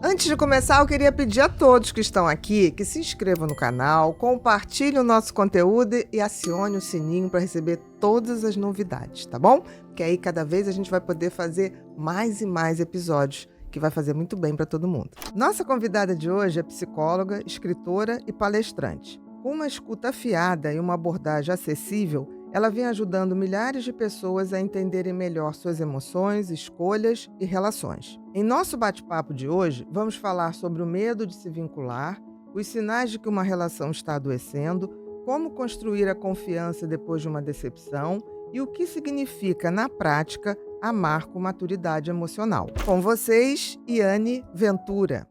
Antes de começar, eu queria pedir a todos que estão aqui que se inscrevam no canal, compartilhem o nosso conteúdo e acione o sininho para receber todas as novidades, tá bom? Porque aí cada vez a gente vai poder fazer mais e mais episódios, que vai fazer muito bem para todo mundo. Nossa convidada de hoje é psicóloga, escritora e palestrante. Com uma escuta afiada e uma abordagem acessível, ela vem ajudando milhares de pessoas a entenderem melhor suas emoções, escolhas e relações. Em nosso bate-papo de hoje, vamos falar sobre o medo de se vincular, os sinais de que uma relação está adoecendo, como construir a confiança depois de uma decepção e o que significa, na prática, amar com maturidade emocional. Com vocês, Iane Ventura.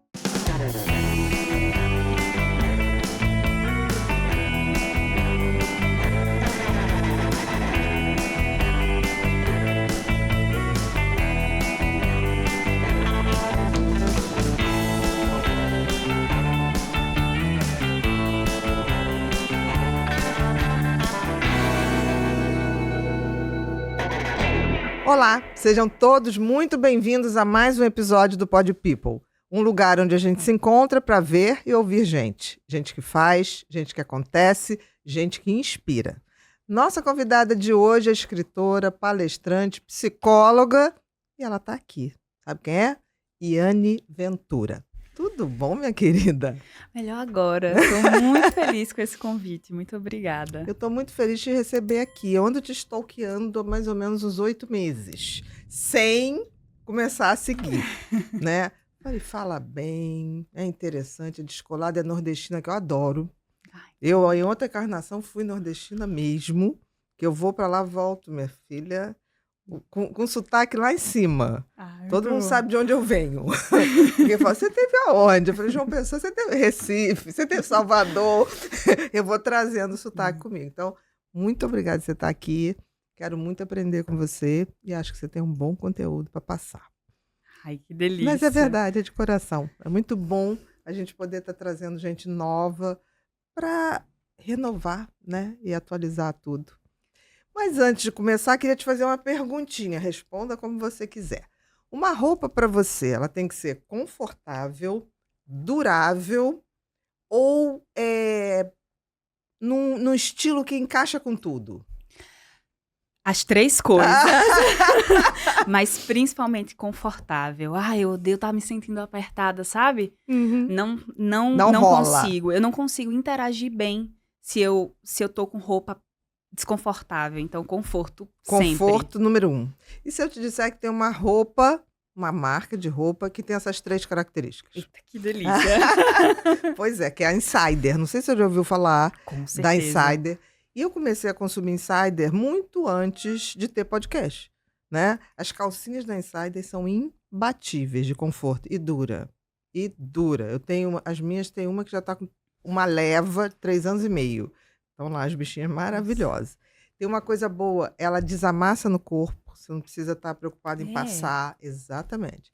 Olá, sejam todos muito bem-vindos a mais um episódio do Pod People, um lugar onde a gente se encontra para ver e ouvir gente. Gente que faz, gente que acontece, gente que inspira. Nossa convidada de hoje é escritora, palestrante, psicóloga e ela está aqui. Sabe quem é? Iane Ventura. Tudo bom, minha querida? Melhor agora. Estou muito feliz com esse convite. Muito obrigada. Eu estou muito feliz de te receber aqui. Eu ando te stalkeando há mais ou menos uns 8 meses, sem começar a seguir, né? Falei, fala bem, é interessante, é descolada, é nordestina, que eu adoro. Eu, em outra encarnação, fui nordestina mesmo, que eu vou para lá, volto, minha filha, com sotaque lá em cima. Todo mundo sabe de onde eu venho. Porque fala, você teve aonde? Eu falei, João Pessoa, você teve Recife, você teve Salvador. Eu vou trazendo o sotaque comigo. Então, muito obrigada por você estar aqui. Quero muito aprender com você e acho que você tem um bom conteúdo para passar. Ai, que delícia. Mas é verdade, é de coração. É muito bom a gente poder estar trazendo gente nova para renovar, né? E atualizar tudo. Mas antes de começar, queria te fazer uma perguntinha. Responda como você quiser. Uma roupa para você, ela tem que ser confortável, durável ou num estilo que encaixa com tudo? As três coisas. Mas principalmente confortável. Ai, eu odeio estar me sentindo apertada, sabe? Uhum. Não consigo. Eu não consigo interagir bem se eu tô com roupa desconfortável. Então, conforto sempre. Conforto número 1. E se eu te disser que tem uma roupa, uma marca de roupa que tem essas 3 características? Eita, que delícia. Pois é, que é a Insider. Não sei se você já ouviu falar Com certeza. da Insider. E eu comecei a consumir Insider muito antes de ter podcast, né? As calcinhas da Insider são imbatíveis de conforto e dura. E dura. Eu tenho as minhas tem uma que já está com uma leva, 3 anos e meio. Estão lá as bichinhas maravilhosas. Tem uma coisa boa, ela desamassa no corpo, você não precisa estar preocupado em passar. Exatamente.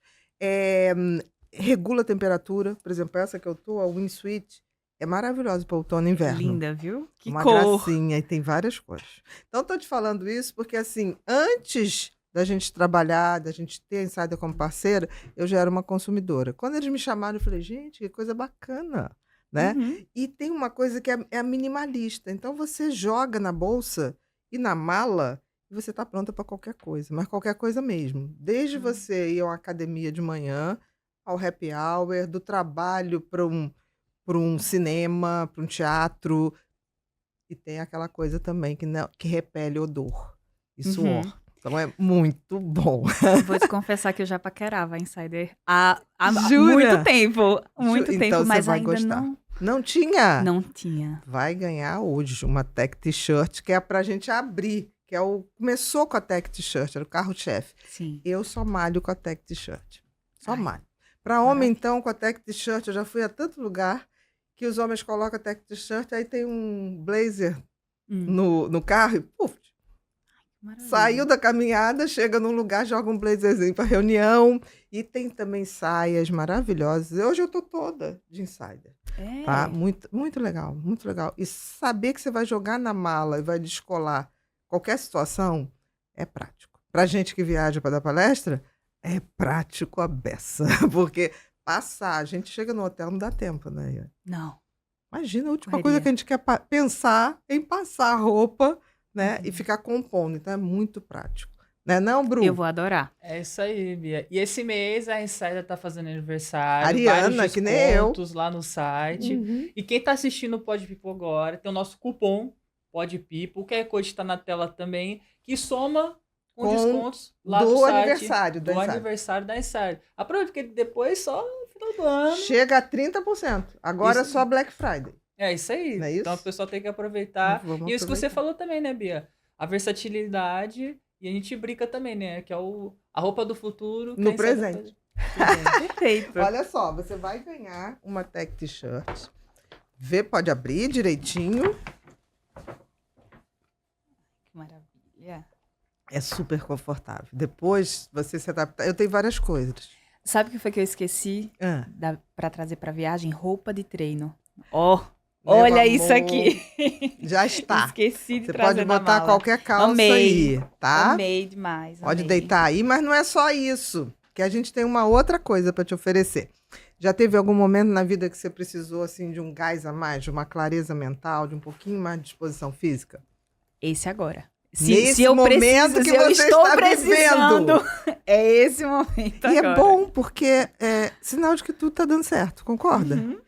Regula a temperatura, por exemplo, essa que eu tô, a Windsuite, é maravilhosa para outono e inverno. Linda, viu? Que uma cor. gracinha, e tem várias cores. Então, estou te falando isso porque, assim, antes da gente trabalhar, da gente ter a Insider como parceira, eu já era uma consumidora. Quando eles me chamaram, eu falei, gente, que coisa bacana, né? Uhum. E tem uma coisa que é a minimalista. Então, você joga na bolsa e na mala e você está pronta para qualquer coisa, mas qualquer coisa mesmo. Desde você ir a uma academia de manhã, ao happy hour, do trabalho para um cinema, para um teatro. E tem aquela coisa também que repele odor e suor. Então é muito bom. Vou te confessar que eu já paquerava a Insider há Jura? muito tempo. Muito Então tempo, você mas vai ainda gostar. não. Não tinha? Não tinha. Vai ganhar hoje uma Tech T-shirt, que é pra gente abrir. Começou com a Tech T-shirt, era o carro-chefe. Sim. Eu só malho com a Tech T-shirt. Só malho. Para homem, então, com a Tech T-shirt, eu já fui a tanto lugar que os homens colocam a Tech T-shirt, aí tem um blazer no carro e puf, Maravilha. saiu da caminhada, chega num lugar, joga um blazerzinho para reunião. E tem também saias maravilhosas. Hoje eu tô toda de Insider. Tá? Muito, muito legal, muito legal. E saber que você vai jogar na mala e vai descolar qualquer situação é prático. Pra gente que viaja para dar palestra, é prático a beça. Porque passar. A gente chega no hotel, não dá tempo, né? Não. Imagina, a última Correria. coisa que a gente quer pensar em passar a roupa, né? E ficar compondo. Então é muito prático. Né não, Bru? Eu vou adorar. É isso aí, Bia. E esse mês a Insider tá fazendo aniversário. Ariana, vários que nem eu. descontos lá no site. Uhum. E quem tá assistindo o Pod People agora, tem o nosso cupom Pod People. O QR Code tá na tela também, que soma com Com descontos lá do do site. aniversário da Do Insider. aniversário da Insider. Aproveita, porque depois só no final do ano. Chega a 30%. Agora Isso. só Black Friday. É isso aí. Não é isso? Então o pessoal tem que aproveitar. Vamos E isso que você aproveitar. falou também, né, Bia? A versatilidade. E a gente brinca também, né? Que é a roupa do futuro. que No a Insider presente. faz- Perfeito. Olha só, você vai ganhar uma tech t-shirt. Pode abrir direitinho. Que maravilha. É super confortável. Depois você se adaptar. Eu tenho várias coisas. Sabe o que foi que eu esqueci Ah, pra trazer pra viagem? Roupa de treino. Ó, meu olha amor, isso aqui. Já está. Esqueci de Você trazer pode na botar mala. qualquer calça Amei. aí, tá? Amei demais. Pode amei. deitar aí, mas não é só isso. Que a gente tem uma outra coisa para te oferecer. Já teve algum momento na vida que você precisou assim de um gás a mais, de uma clareza mental, de um pouquinho mais de disposição física? Esse agora. Nesse eu momento preciso, que se eu você estou está precisando, é esse momento E agora. é bom porque é sinal de que tudo tá dando certo, concorda? Uhum.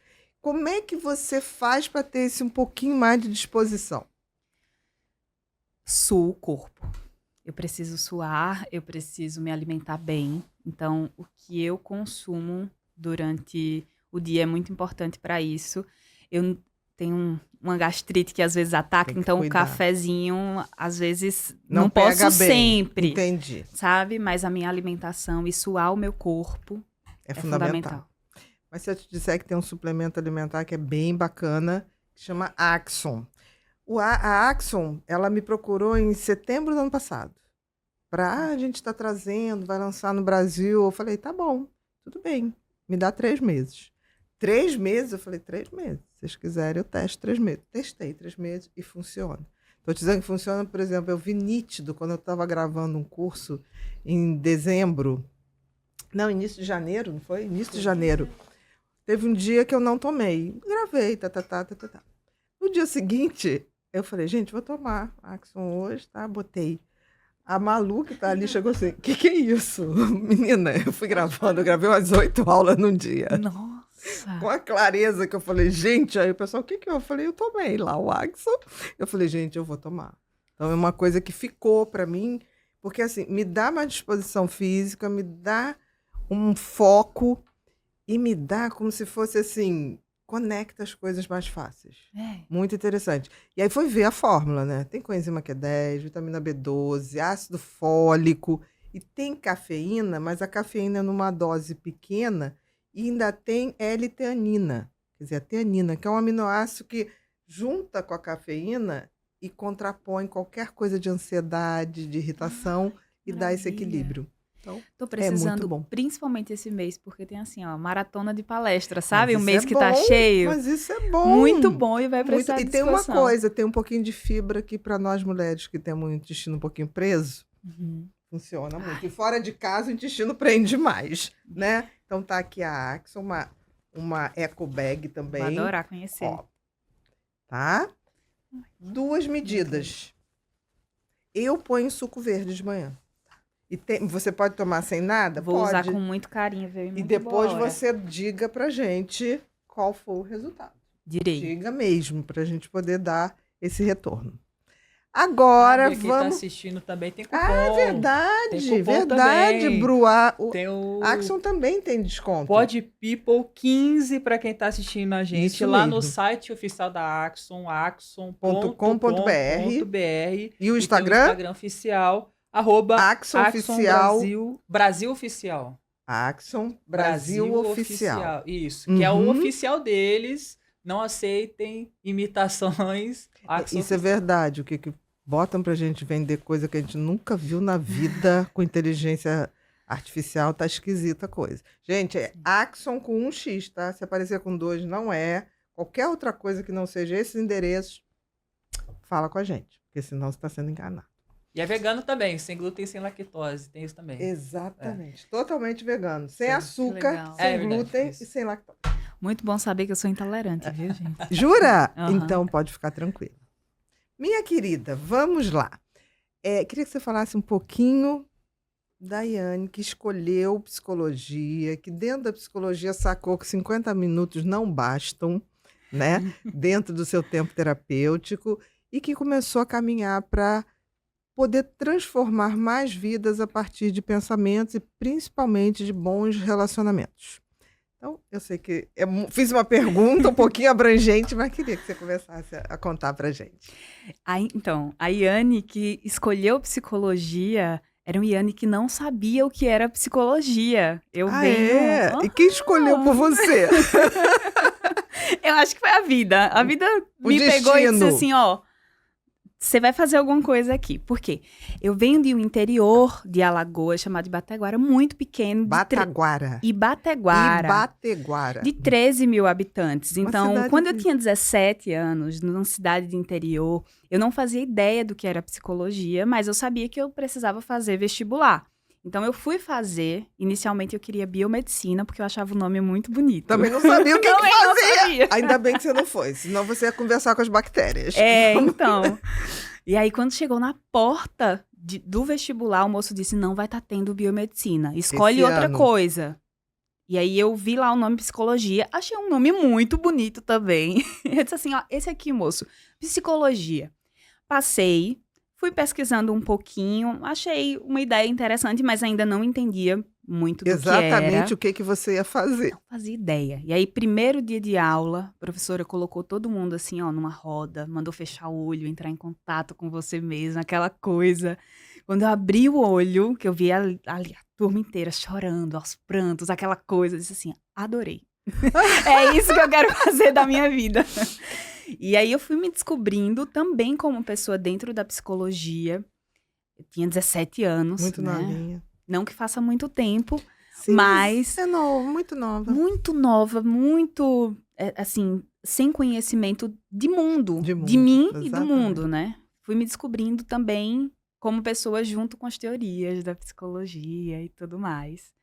Como é que você faz para ter esse um pouquinho mais de disposição? Suo o corpo. Eu preciso suar, eu preciso me alimentar bem. Então, o que eu consumo durante o dia é muito importante para isso. Eu tenho uma gastrite que às vezes ataca, Tem que então cuidar. o cafezinho, às vezes, Não não pega posso bem. sempre, Entendi. sabe? Mas a minha alimentação e suar o meu corpo É é fundamental. fundamental. Mas se eu te disser que tem um suplemento alimentar que é bem bacana, que chama Axon. A Axon, ela me procurou em setembro do ano passado. A gente tá trazendo, vai lançar no Brasil. Eu falei, tá bom, tudo bem, me dá 3 meses. 3 meses? Eu falei, 3 meses. Se vocês quiserem, eu testo 3 meses. Testei 3 meses e funciona. Tô te dizendo que funciona, por exemplo, eu vi nítido quando eu estava gravando um curso em dezembro. Não, início de janeiro, não foi? Início de janeiro. Teve um dia que eu não tomei. Gravei, tá. No dia seguinte, eu falei, gente, vou tomar Axon hoje, tá? Botei. A Malu, que tá ali, chegou assim, que é isso? Menina, eu fui gravando, eu gravei umas 8 aulas num dia. Nossa! Com a clareza que eu falei, gente, aí o pessoal, o que é? Eu falei, eu tomei lá o Axon. Eu falei, gente, eu vou tomar. Então é uma coisa que ficou pra mim, porque assim, me dá mais disposição física, me dá um foco e me dá como se fosse assim, conecta as coisas mais fáceis. É. Muito interessante. E aí foi ver a fórmula, né? Tem coenzima Q10, vitamina B12, ácido fólico e tem cafeína, mas a cafeína é numa dose pequena e ainda tem L-teanina, quer dizer, a teanina, que é um aminoácido que junta com a cafeína e contrapõe qualquer coisa de ansiedade, de irritação e dá esse maravilha. equilíbrio. Então, Tô precisando, bom. principalmente esse mês, porque tem assim, ó, maratona de palestra, sabe? mas Um isso mês é que tá bom, cheio. Mas isso é bom. Muito bom e vai Muito. precisar E de tem uma disposição. coisa, tem um pouquinho de fibra aqui para nós mulheres que temos o intestino um pouquinho preso, Uhum. funciona muito. E fora de casa o intestino prende mais, né? Então tá aqui a Axon, uma eco bag também. Vou adorar conhecer. Ó, tá? 2 medidas. Eu ponho suco verde de manhã. E você pode tomar sem nada? Vou Pode. usar com muito carinho, viu? E Muito depois boa hora. você diga pra gente qual foi o resultado. Direi. Diga mesmo, pra gente poder dar esse retorno. Agora Quem tá vamos. assistindo também tem cupom. Ah, verdade, Tem cupom verdade, também. Bru. O Tem o Axon também tem desconto. Pod People 15 para quem tá assistindo a gente Isso lá mesmo. no site oficial da Axon, .com.br. E E o tem o Instagram? Instagram oficial, @ Axon Oficial. Brasil Oficial. Axon Brasil Oficial. Isso, que é o Uhum. oficial deles. Não aceitem imitações. Axon Isso é verdade. O que botam pra gente vender coisa que a gente nunca viu na vida com inteligência artificial, tá esquisita a coisa. Gente, é Axon com 1x, tá? Se aparecer com 2, não é. Qualquer outra coisa que não seja esses endereços, fala com a gente, porque senão você está sendo enganado. E é vegano também, sem glúten e sem lactose. Tem isso também. Exatamente. Totalmente vegano. Sem Sim. açúcar, legal. sem É verdade, glúten isso. e sem lactose. Muito bom saber que eu sou intolerante, viu, gente? Jura? Aham. Então pode ficar tranquila. Minha querida, vamos lá. Queria que você falasse um pouquinho da Yane, que escolheu psicologia, que dentro da psicologia sacou que 50 minutos não bastam, né? Dentro do seu tempo terapêutico, e que começou a caminhar para poder transformar mais vidas a partir de pensamentos e principalmente de bons relacionamentos. Então, eu sei que fiz uma pergunta um pouquinho abrangente, mas queria que você começasse a contar pra gente. Então, a Yane que escolheu psicologia era uma Yane que não sabia o que era psicologia. Eu venho. E quem escolheu por você? Eu acho que foi a vida. A vida me pegou e disse destino. assim, ó. Você vai fazer alguma coisa aqui. Por quê? Eu venho de um interior de Alagoas, chamado Ibateguara, muito pequeno. Bataguara. Ibateguara. De 13 mil habitantes. Então, cidade quando eu aqui. tinha 17 anos, numa cidade de interior, eu não fazia ideia do que era psicologia, mas eu sabia que eu precisava fazer vestibular. Então, eu fui fazer. Inicialmente, eu queria biomedicina, porque eu achava o nome muito bonito. Também não sabia o que Também não fazer. sabia. Ainda bem que você não foi, senão você ia conversar com as bactérias. Então. E aí, quando chegou na porta do vestibular, o moço disse, não vai estar tendo biomedicina. Escolhe Esse outra ano. coisa. E aí, eu vi lá o nome psicologia. Achei um nome muito bonito também. Eu disse assim, ó, esse aqui, moço, psicologia. Passei, fui pesquisando um pouquinho, achei uma ideia interessante, mas ainda não entendia muito do que era. Exatamente o que você ia fazer. Não fazia ideia. E aí, primeiro dia de aula, a professora colocou todo mundo assim, ó, numa roda, mandou fechar o olho, entrar em contato com você mesmo, aquela coisa. Quando eu abri o olho, que eu vi ali a turma inteira chorando, aos prantos, aquela coisa, eu disse assim, adorei. É isso que eu quero fazer da minha vida. E aí, eu fui me descobrindo também como pessoa dentro da psicologia. Eu tinha 17 anos, Muito né? novinha. Não que faça muito tempo, Sim, mas é novo, muito nova. muito nova, muito, assim, sem conhecimento de mundo. De mundo, De mim e do exatamente. mundo, né? Fui me descobrindo também como pessoa junto com as teorias da psicologia e tudo mais.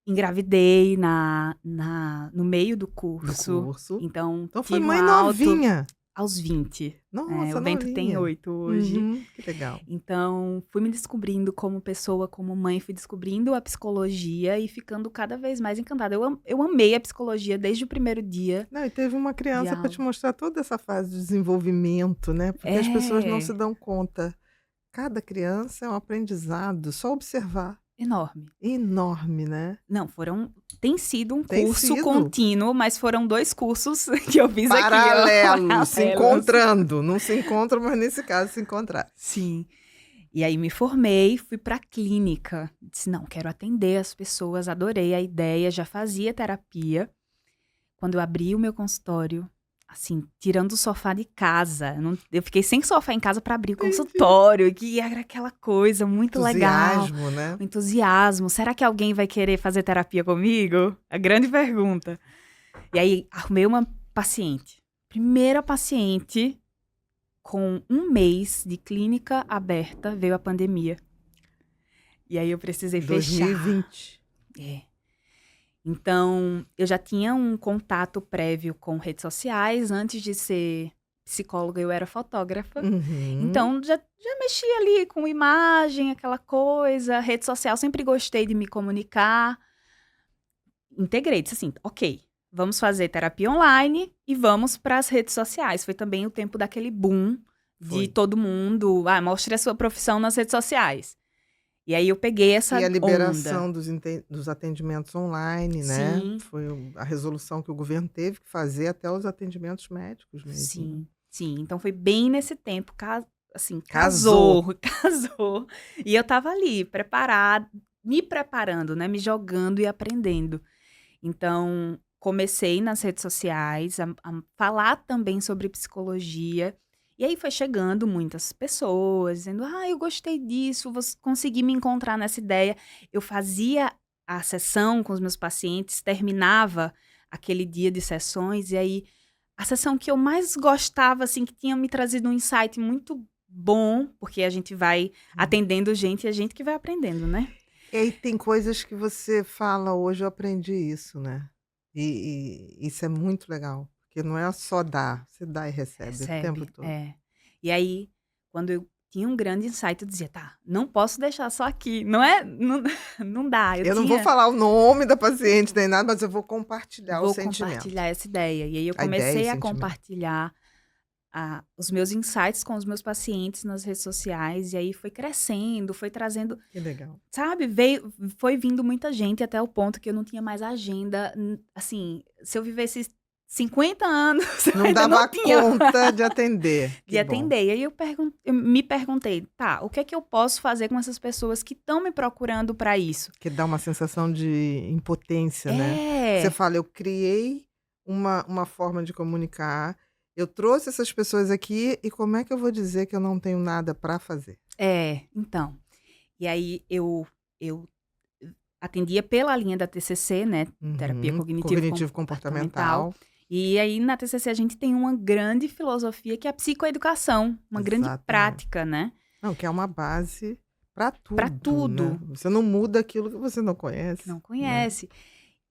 Engravidei no meio do Do curso. curso. Então Então foi tive mãe um alto novinha. aos 20. Nossa, O Bento tem novinha. 8 hoje. Que legal. Então, fui me descobrindo como pessoa, como mãe, fui descobrindo a psicologia e ficando cada vez mais encantada. Eu amei a psicologia desde o primeiro dia. Não, e teve uma criança para aula. te mostrar toda essa fase de desenvolvimento, né? Porque as pessoas não se dão conta. Cada criança é um aprendizado, só observar. Enorme. Enorme, né? Não, tem sido um Tem curso sido. contínuo, mas foram 2 cursos que eu fiz aqui. ó. Paralelos, se Paralelos. encontrando. Não se encontram, mas nesse caso se encontrar. Sim. E aí me formei, fui pra clínica. Disse, não, quero atender as pessoas, adorei a ideia, já fazia terapia. Quando eu abri o meu consultório, assim, tirando o sofá de casa, eu fiquei sem sofá em casa pra abrir o consultório, que era aquela coisa muito legal. Entusiasmo, né? O entusiasmo. Será que alguém vai querer fazer terapia comigo? A grande pergunta. E aí, arrumei uma paciente. Primeira paciente, com 1 mês de clínica aberta, veio a pandemia. E aí eu precisei fechar. 2020. Então, eu já tinha um contato prévio com redes sociais. Antes de ser psicóloga, eu era fotógrafa. Uhum. Então, já mexia ali com imagem, aquela coisa. Rede social, sempre gostei de me comunicar. Integrei, disse assim, ok, vamos fazer terapia online e vamos para as redes sociais. Foi também o tempo daquele boom de Foi. todo mundo, mostre a sua profissão nas redes sociais. E aí eu peguei essa E a onda. liberação dos atendimentos online, né? Sim. Foi a resolução que o governo teve que fazer até os atendimentos médicos mesmo. Sim, sim. Então foi bem nesse tempo, assim, Casou. casou. E eu tava ali, preparada, me preparando, né? Me jogando e aprendendo. Então, comecei nas redes sociais a falar também sobre psicologia. E aí foi chegando muitas pessoas, dizendo, eu gostei disso, consegui me encontrar nessa ideia. Eu fazia a sessão com os meus pacientes, terminava aquele dia de sessões, e aí a sessão que eu mais gostava, assim, que tinha me trazido um insight muito bom, porque a gente vai atendendo gente e a gente que vai aprendendo, né? E aí tem coisas que você fala, hoje eu aprendi isso, né? E isso é muito legal, porque não é só dar, você dá e recebe o tempo Recebe, todo. é. E aí, quando eu tinha um grande insight, eu dizia, tá, não posso deixar só aqui. Não é, não, não dá. Eu não vou falar o nome da paciente nem nada, mas eu vou compartilhar o Vou sentimento. compartilhar essa ideia. E aí eu A ideia e o comecei a sentimento. compartilhar os meus insights com os meus pacientes nas redes sociais. E aí foi crescendo, foi trazendo, Que legal. sabe? Foi vindo muita gente até o ponto que eu não tinha mais agenda. Assim, se eu vivesse 50 anos, Não ainda dava não tinha conta de atender. de atender. E aí eu me perguntei, tá, o que é que eu posso fazer com essas pessoas que estão me procurando para isso? Que dá uma sensação de impotência, né? Você fala, eu criei uma forma de comunicar, eu trouxe essas pessoas aqui e como é que eu vou dizer que eu não tenho nada para fazer? Então. E aí eu atendia pela linha da TCC, né? Terapia cognitivo-comportamental. E aí na TCC a gente tem uma grande filosofia que é a psicoeducação, uma grande Exatamente. prática, né? Não, que é uma base para tudo. Pra tudo. Né? Você não muda aquilo que você não conhece. Não conhece.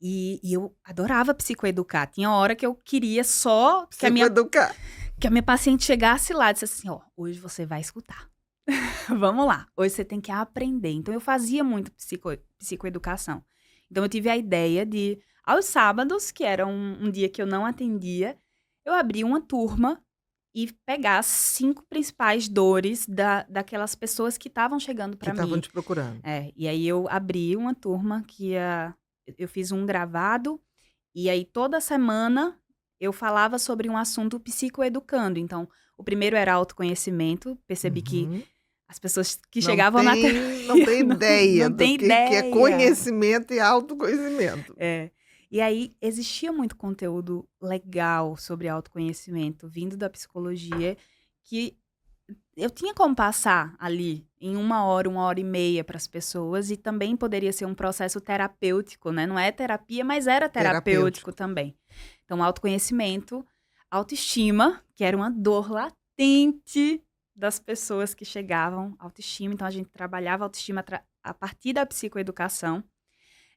E eu adorava psicoeducar. Tinha hora que eu queria só que a minha paciente chegasse lá e dissesse assim, ó, hoje você vai escutar. Vamos lá, hoje você tem que aprender. Então eu fazia muito psicoeducação. Então eu tive a ideia de, aos sábados, que era um dia que eu não atendia, eu abria uma turma e pegar as 5 principais dores daquelas pessoas que estavam chegando para mim. Que estavam te procurando. E aí eu abri uma turma eu fiz um gravado, e aí toda semana eu falava sobre um assunto psicoeducando. Então, o primeiro era autoconhecimento, percebi que as pessoas que chegavam na terapia... Não tem ideia não tem que ideia. é conhecimento e autoconhecimento. E aí, existia muito conteúdo legal sobre autoconhecimento, vindo da psicologia, que eu tinha como passar ali em 1 hora e meia para as pessoas, e também poderia ser um processo terapêutico, né? Não é terapia, mas era terapêutico também. Então, autoconhecimento, autoestima, que era uma dor latente das pessoas que chegavam, autoestima. Então, a gente trabalhava autoestima a partir da psicoeducação.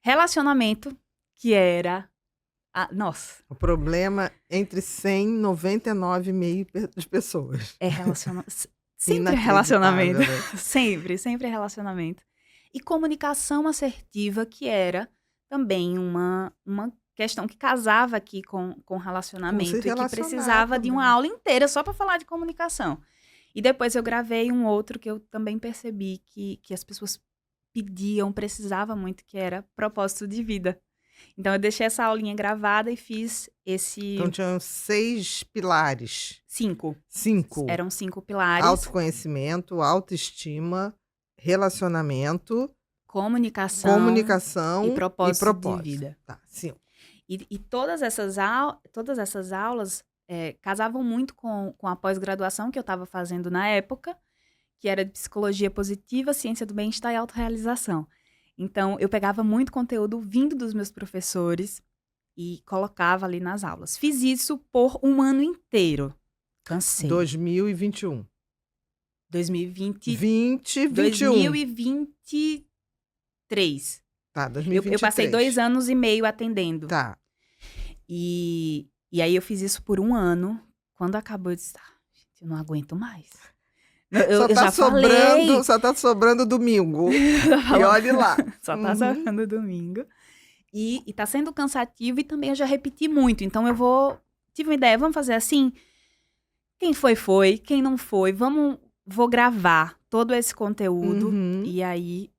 Relacionamento, que era... nossa. O problema entre 100 e 99,5 de pessoas. Sempre relacionamento. Sempre relacionamento. E comunicação assertiva, que era também uma questão que casava aqui com relacionamento e que precisava de uma aula inteira só para falar de comunicação. E depois eu gravei um outro que eu também percebi que as pessoas pediam, precisavam muito, que era propósito de vida. Então, eu deixei essa aulinha gravada e fiz esse... Então, tinham 6 pilares. 5. 5. Eram 5 pilares. Autoconhecimento, autoestima, relacionamento... Comunicação e propósito de vida. Tá, 5. E todas essas aulas casavam muito com a pós-graduação que eu estava fazendo na época, que era de psicologia positiva, ciência do bem-estar e autorrealização. Então, eu pegava muito conteúdo vindo dos meus professores e colocava ali nas aulas. Fiz isso por 1 ano inteiro. Cansei. 2021. 2021. 2023. Tá, 2023. Eu passei 2 anos e meio atendendo. Tá. E aí eu fiz isso por 1 ano. Quando acabou, eu disse, gente, eu não aguento mais. Só tá sobrando domingo. E olhe lá. Só tá sobrando domingo. E tá sendo cansativo e também eu já repeti muito. Então tive uma ideia, vamos fazer assim? Quem foi. Quem não foi, vou gravar todo esse conteúdo. E aí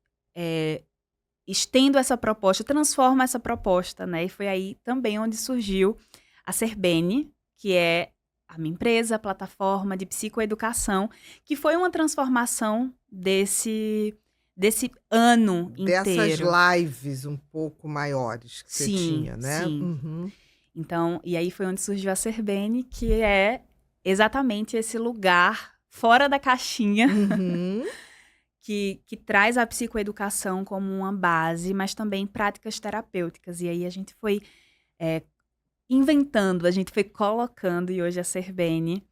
estendo essa proposta, transformo essa proposta, né? E foi aí também onde surgiu a Serbene, que é a minha empresa, a plataforma de psicoeducação, que foi uma transformação desse ano inteiro. Dessas lives um pouco maiores que você tinha, né? Sim. Então, e aí foi onde surgiu a Serbene, que é exatamente esse lugar fora da caixinha, que traz a psicoeducação como uma base, mas também práticas terapêuticas. E aí a gente foi inventando, a gente foi colocando, e hoje a Serbene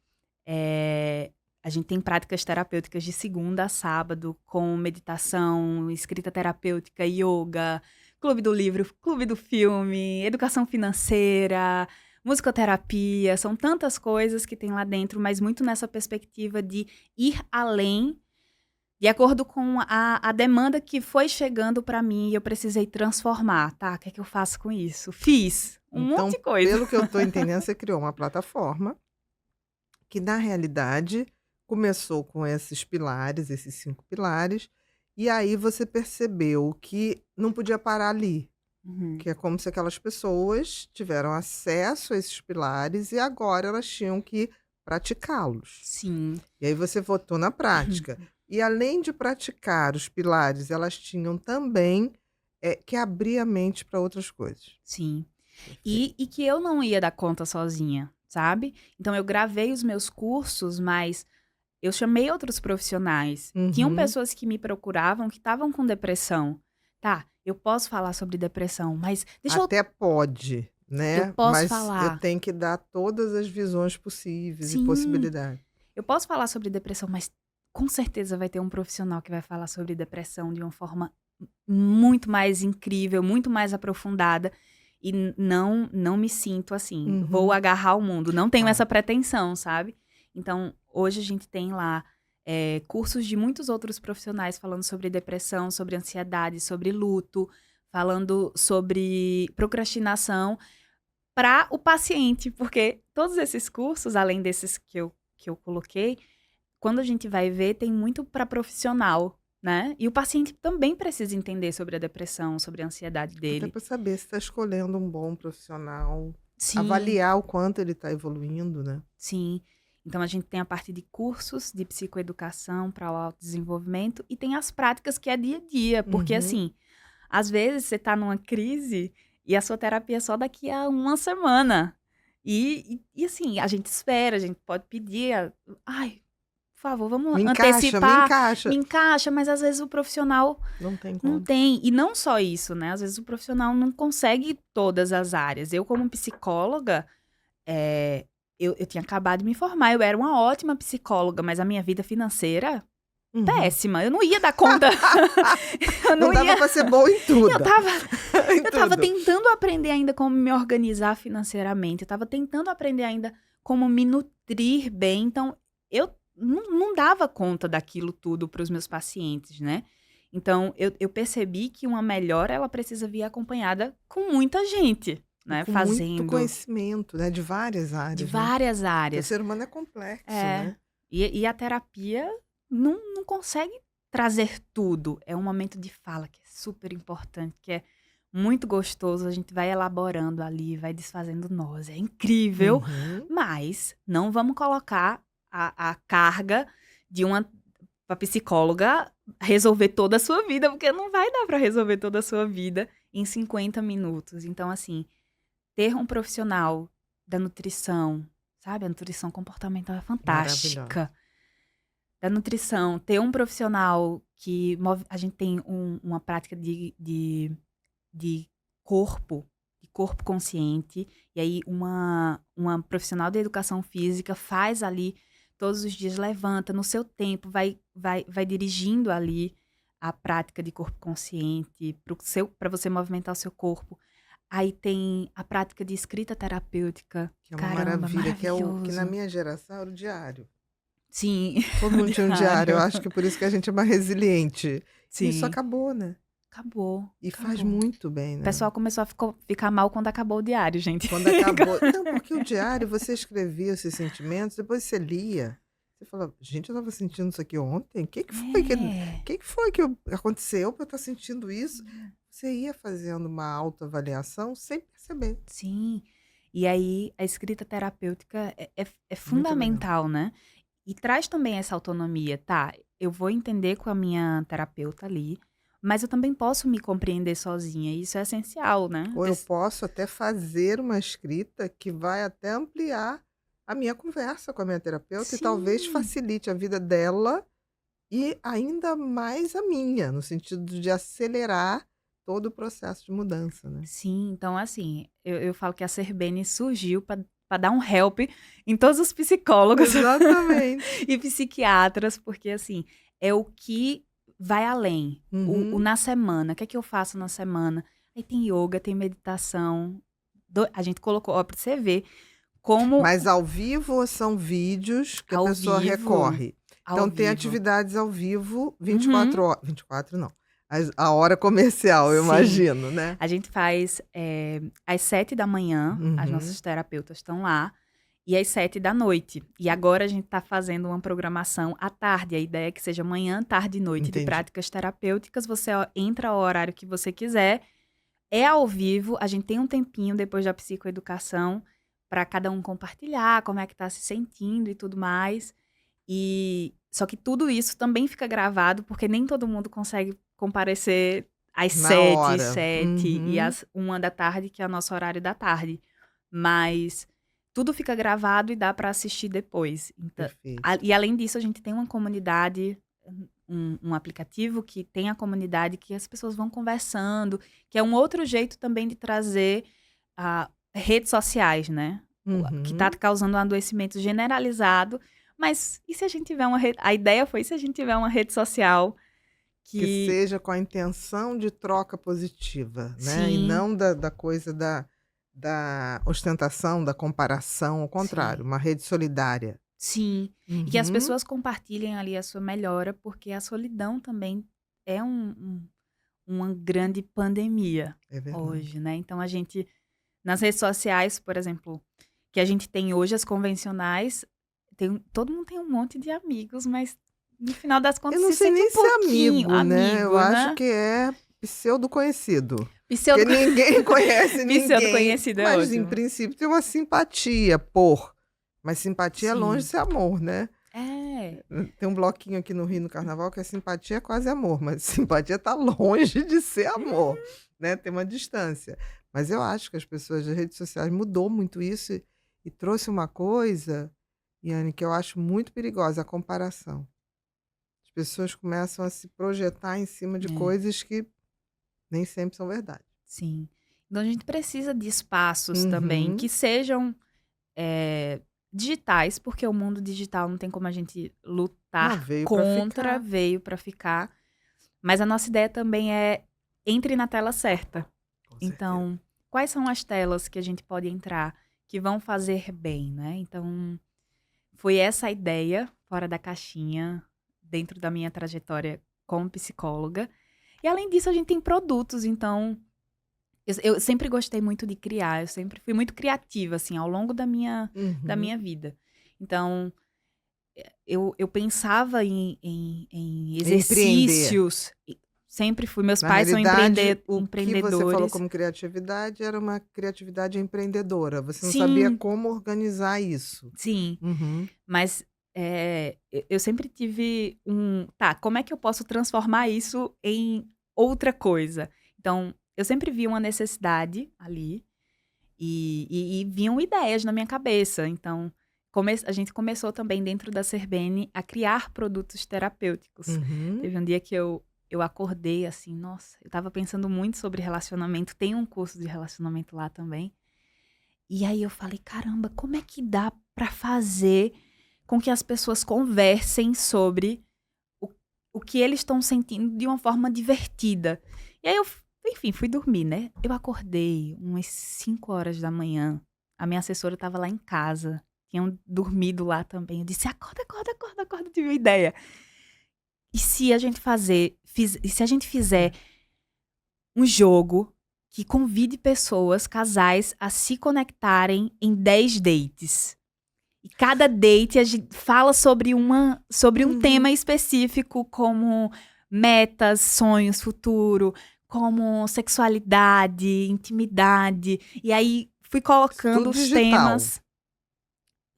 A gente tem práticas terapêuticas de segunda a sábado, com meditação, escrita terapêutica, yoga, clube do livro, clube do filme, educação financeira, musicoterapia. São tantas coisas que tem lá dentro, mas muito nessa perspectiva de ir além, de acordo com a demanda que foi chegando para mim e eu precisei transformar, tá? O que é que eu faço com isso? Fiz um Então, monte de coisa. pelo que eu estou entendendo, você criou uma plataforma que, na realidade, começou com esses pilares, esses 5 pilares, e aí você percebeu que não podia parar ali, Uhum. que é como se aquelas pessoas tiveram acesso a esses pilares e agora elas tinham que praticá-los. Sim. E aí você botou na prática. E além de praticar os pilares, elas tinham também que abrir a mente para outras coisas. Sim. E que eu não ia dar conta sozinha, sabe? Então eu gravei os meus cursos, mas eu chamei outros profissionais. Tinham Uhum. pessoas que me procuravam que estavam com depressão. Tá, eu posso falar sobre depressão, mas deixa eu. Até pode, né? Eu posso Mas falar. eu tenho que dar todas as visões possíveis e Sim. possibilidades. Eu posso falar sobre depressão, mas com certeza vai ter um profissional que vai falar sobre depressão de uma forma muito mais incrível, muito mais aprofundada. E não me sinto assim, Uhum. vou agarrar o mundo. Não tenho Tá. essa pretensão, sabe? Então, hoje a gente tem lá cursos de muitos outros profissionais falando sobre depressão, sobre ansiedade, sobre luto, falando sobre procrastinação para o paciente. Porque todos esses cursos, além desses que eu coloquei, quando a gente vai ver, tem muito para profissional, né? E o paciente também precisa entender sobre a depressão, sobre a ansiedade Até dele. para saber se está escolhendo um bom profissional, Sim, avaliar o quanto ele está evoluindo, né? sim. Então, a gente tem a parte de cursos de psicoeducação para o autodesenvolvimento e tem as práticas que é dia a dia. Porque, Uhum. assim, às vezes você tá numa crise e a sua terapia é só daqui a uma semana. E assim, a gente espera, a gente pode pedir, ai, por favor, vamos Me encaixa, me antecipar, encaixa. me encaixa, mas às vezes o profissional Não tem não como. tem. E não só isso, né? Às vezes o profissional não consegue todas as áreas. Eu, como psicóloga, eu tinha acabado de me formar. Eu era uma ótima psicóloga, mas a minha vida financeira, Uhum. péssima. Eu não ia dar conta. Eu Não dava para ser bom em tudo. Eu tava Em tudo. tentando aprender ainda como me organizar financeiramente. Eu tava tentando aprender ainda como me nutrir bem. Então, eu não dava conta daquilo tudo para os meus pacientes, né? Então, eu percebi que uma melhora, ela precisa vir acompanhada com muita gente, né? Com muito Fazendo conhecimento, né? De várias áreas. de né? várias Porque o áreas. ser humano é complexo, É. né? E a terapia não consegue trazer tudo. É um momento de fala que é super importante, que é muito gostoso. A gente vai elaborando ali, vai desfazendo nós. É incrível, Uhum. mas não vamos colocar a carga de uma pra psicóloga resolver toda a sua vida, porque não vai dar para resolver toda a sua vida em 50 minutos. Então, assim, ter um profissional da nutrição, sabe? A nutrição comportamental é fantástica. Maravilhosa. Da nutrição, ter um profissional que a gente tem uma prática de corpo consciente, e aí uma profissional da educação física faz ali todos os dias, levanta no seu tempo, vai dirigindo ali a prática de corpo consciente para você movimentar o seu corpo. Aí tem a prática de escrita terapêutica. Que é uma Caramba, maravilha, que é o que na maravilhoso. minha geração era o diário. Sim. Todo mundo tinha um diário. Eu acho que por isso que a gente é mais resiliente. Sim. Isso acabou, né? Acabou. E faz acabou. muito bem, O né? pessoal começou a ficar mal quando acabou o diário, gente. Quando acabou. Não, porque o diário, você escrevia os seus sentimentos, depois você lia. Você falava, gente, eu estava sentindo isso aqui ontem? O que foi que aconteceu para eu estar sentindo isso? Você ia fazendo uma autoavaliação sem perceber. Sim. E aí, a escrita terapêutica é fundamental, né? E traz também essa autonomia, tá? Eu vou entender com a minha terapeuta ali, mas eu também posso me compreender sozinha. E isso é essencial, né? Ou eu posso até fazer uma escrita que vai até ampliar a minha conversa com a minha terapeuta e talvez Sim. facilite a vida dela e ainda mais a minha, no sentido de acelerar todo o processo de mudança, né? Sim, então assim, eu falo que a Serbene surgiu para para dar um help em todos os psicólogos Exatamente. e psiquiatras, porque assim, é o que vai além. Uhum. O na semana, o que é que eu faço na semana? Aí tem yoga, tem meditação. A gente colocou, ó, pra você ver como Mas ao vivo ou são vídeos que a Ao pessoa vivo. recorre? ao Então tem vivo. atividades ao vivo 24 horas. 24 não. A hora comercial, eu Sim. imagino, né? A gente faz às 7 da manhã, as Uhum. nossas terapeutas estão lá, e às 7 da noite. E agora a gente está fazendo uma programação à tarde. A ideia é que seja manhã, tarde e noite de Entendi. práticas terapêuticas. Você entra ao horário que você quiser. É ao vivo, a gente tem um tempinho depois da psicoeducação para cada um compartilhar como é que tá se sentindo e tudo mais. E só que tudo isso também fica gravado, porque nem todo mundo consegue comparecer às Na 7, hora. 7 e Uhum. às 1 da tarde, que é o nosso horário da tarde. Mas tudo fica gravado e dá para assistir depois. Então, Perfeito. e além disso, a gente tem uma comunidade, um aplicativo que tem a comunidade que as pessoas vão conversando, que é um outro jeito também de trazer redes sociais, né? Que tá Uhum. causando um adoecimento generalizado. Mas e se a gente tiver uma rede... A ideia foi, se a gente tiver uma rede social Que que... seja com a intenção de troca positiva, né? E Sim, não da coisa da ostentação, da comparação, ao contrário, sim, uma rede solidária. sim. E que as Uhum. pessoas compartilhem ali a sua melhora, porque a solidão também é uma grande pandemia É verdade. hoje, né? Então a gente, nas redes sociais, por exemplo, que a gente tem hoje, as convencionais, todo mundo tem um monte de amigos, mas no final das Eu contas não se sei sente nem um se é pouquinho amigo, né? Eu acho né? que é pseudo conhecido. Porque Pseudo ninguém conhece ninguém. conhecido é Mas, em ótimo. princípio, tem uma simpatia Mas simpatia é longe de Sim. ser amor, né? É, Tem um bloquinho aqui no Rio, no Carnaval, que a simpatia é quase amor, mas simpatia tá longe de ser amor, né? Tem uma distância. Mas eu acho que as pessoas das redes sociais mudou muito isso e trouxe uma coisa, Yane, que eu acho muito perigosa, a comparação. As pessoas começam a se projetar em cima de é, coisas que nem sempre são verdade. sim. Então a gente precisa de espaços também que Uhum. sejam digitais, porque o mundo digital não tem como a gente Não, lutar veio para contra, ficar. veio para ficar. Mas a nossa ideia também é entre na tela certa. Com certeza. Então, quais são as telas que a gente pode entrar que vão fazer bem, né? Então, foi essa a ideia, fora da caixinha, dentro da minha trajetória como psicóloga. E além disso, a gente tem produtos, então eu sempre gostei muito de criar, eu sempre fui muito criativa, assim, ao longo da minha Uhum. vida. Então, eu pensava em Empreender. exercícios, sempre fui. Meus Na pais são realidade, o que você falou empreendedores. como criatividade era uma criatividade empreendedora. Você não sabia Sim, como organizar isso. sim. Uhum. Mas eu sempre tive tá, como é que eu posso transformar isso em outra coisa? Então, eu sempre vi uma necessidade ali e vinham ideias na minha cabeça. Então, a gente começou também dentro da Serbene a criar produtos terapêuticos. Uhum. Teve um dia que eu acordei assim, nossa, eu tava pensando muito sobre relacionamento, tem um curso de relacionamento lá também. E aí eu falei, caramba, como é que dá pra fazer com que as pessoas conversem sobre o que eles estão sentindo de uma forma divertida? E aí enfim, fui dormir, né? Eu acordei umas 5 horas da manhã. A minha assessora estava lá em casa. Tinham dormido lá também. Eu disse, acorda, tive uma ideia. E se a gente fizer um jogo que convide pessoas, casais, a se conectarem em 10 dates? E cada date a gente fala sobre um tema específico, como metas, sonhos, futuro, como sexualidade, intimidade. E aí fui colocando Tudo os digital. temas.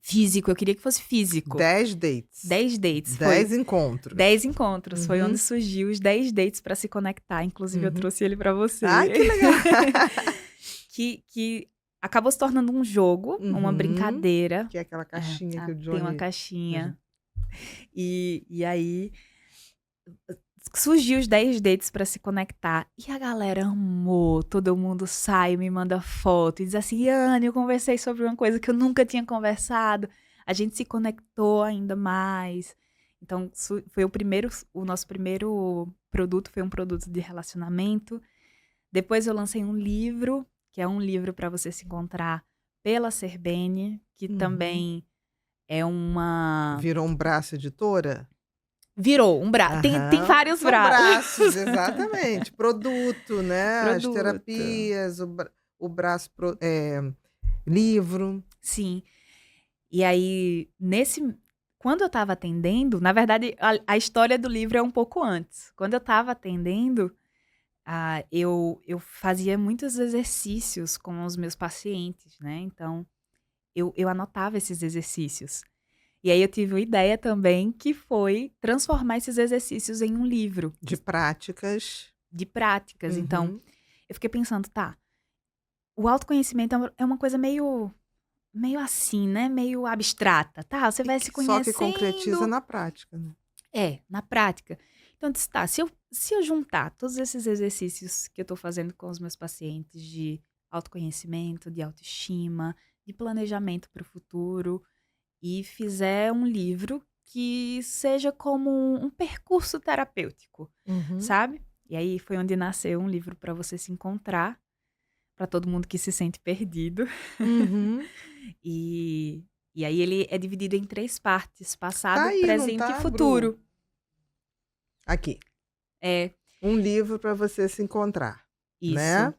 Físico, eu queria que fosse físico. 10 dates. 10 dates. 10 encontros. 10 encontros. Foi Uhum. onde surgiu os 10 dates para se conectar. Inclusive, eu trouxe ele para você. Ai, que legal! que acabou se tornando um jogo, uma brincadeira. Que é aquela caixinha que o Johnny... Tem uma caixinha. E aí surgiu os 10 dates para se conectar. E a galera amou. Todo mundo sai, me manda foto e diz assim: Yane, eu conversei sobre uma coisa que eu nunca tinha conversado. A gente se conectou ainda mais. Então, foi o nosso primeiro produto foi um produto de relacionamento. Depois eu lancei um livro, que é um livro para você se encontrar pela Serbene, que também é uma... Virou um braço editora? Virou um braço. Tem Aham. vários São braços. braços, exatamente. Produto, né? As Produto. terapias, o braço livro. Sim. E aí, quando eu estava atendendo, na verdade, a história do livro é um pouco antes. Quando eu estava atendendo, eu fazia muitos exercícios com os meus pacientes, né? Então, eu anotava esses exercícios. E aí eu tive uma ideia também, que foi transformar esses exercícios em um livro. De práticas. De práticas. Então, Uhum. eu fiquei pensando, tá, o autoconhecimento é uma coisa meio assim, né? Meio abstrata, tá? Você vai se Só que conhecendo. concretiza na prática, né? Na prática. Então, eu disse, tá, se eu juntar todos esses exercícios que eu tô fazendo com os meus pacientes de autoconhecimento, de autoestima, de planejamento para o futuro, e fizer um livro que seja como um percurso terapêutico, Uhum. sabe? E aí foi onde nasceu um livro para você se encontrar, para todo mundo que se sente perdido. Uhum. E aí ele é dividido em 3 partes: passado, Tá aí, não presente tá, e futuro. Aqui. É, Um livro para você se encontrar, isso. né?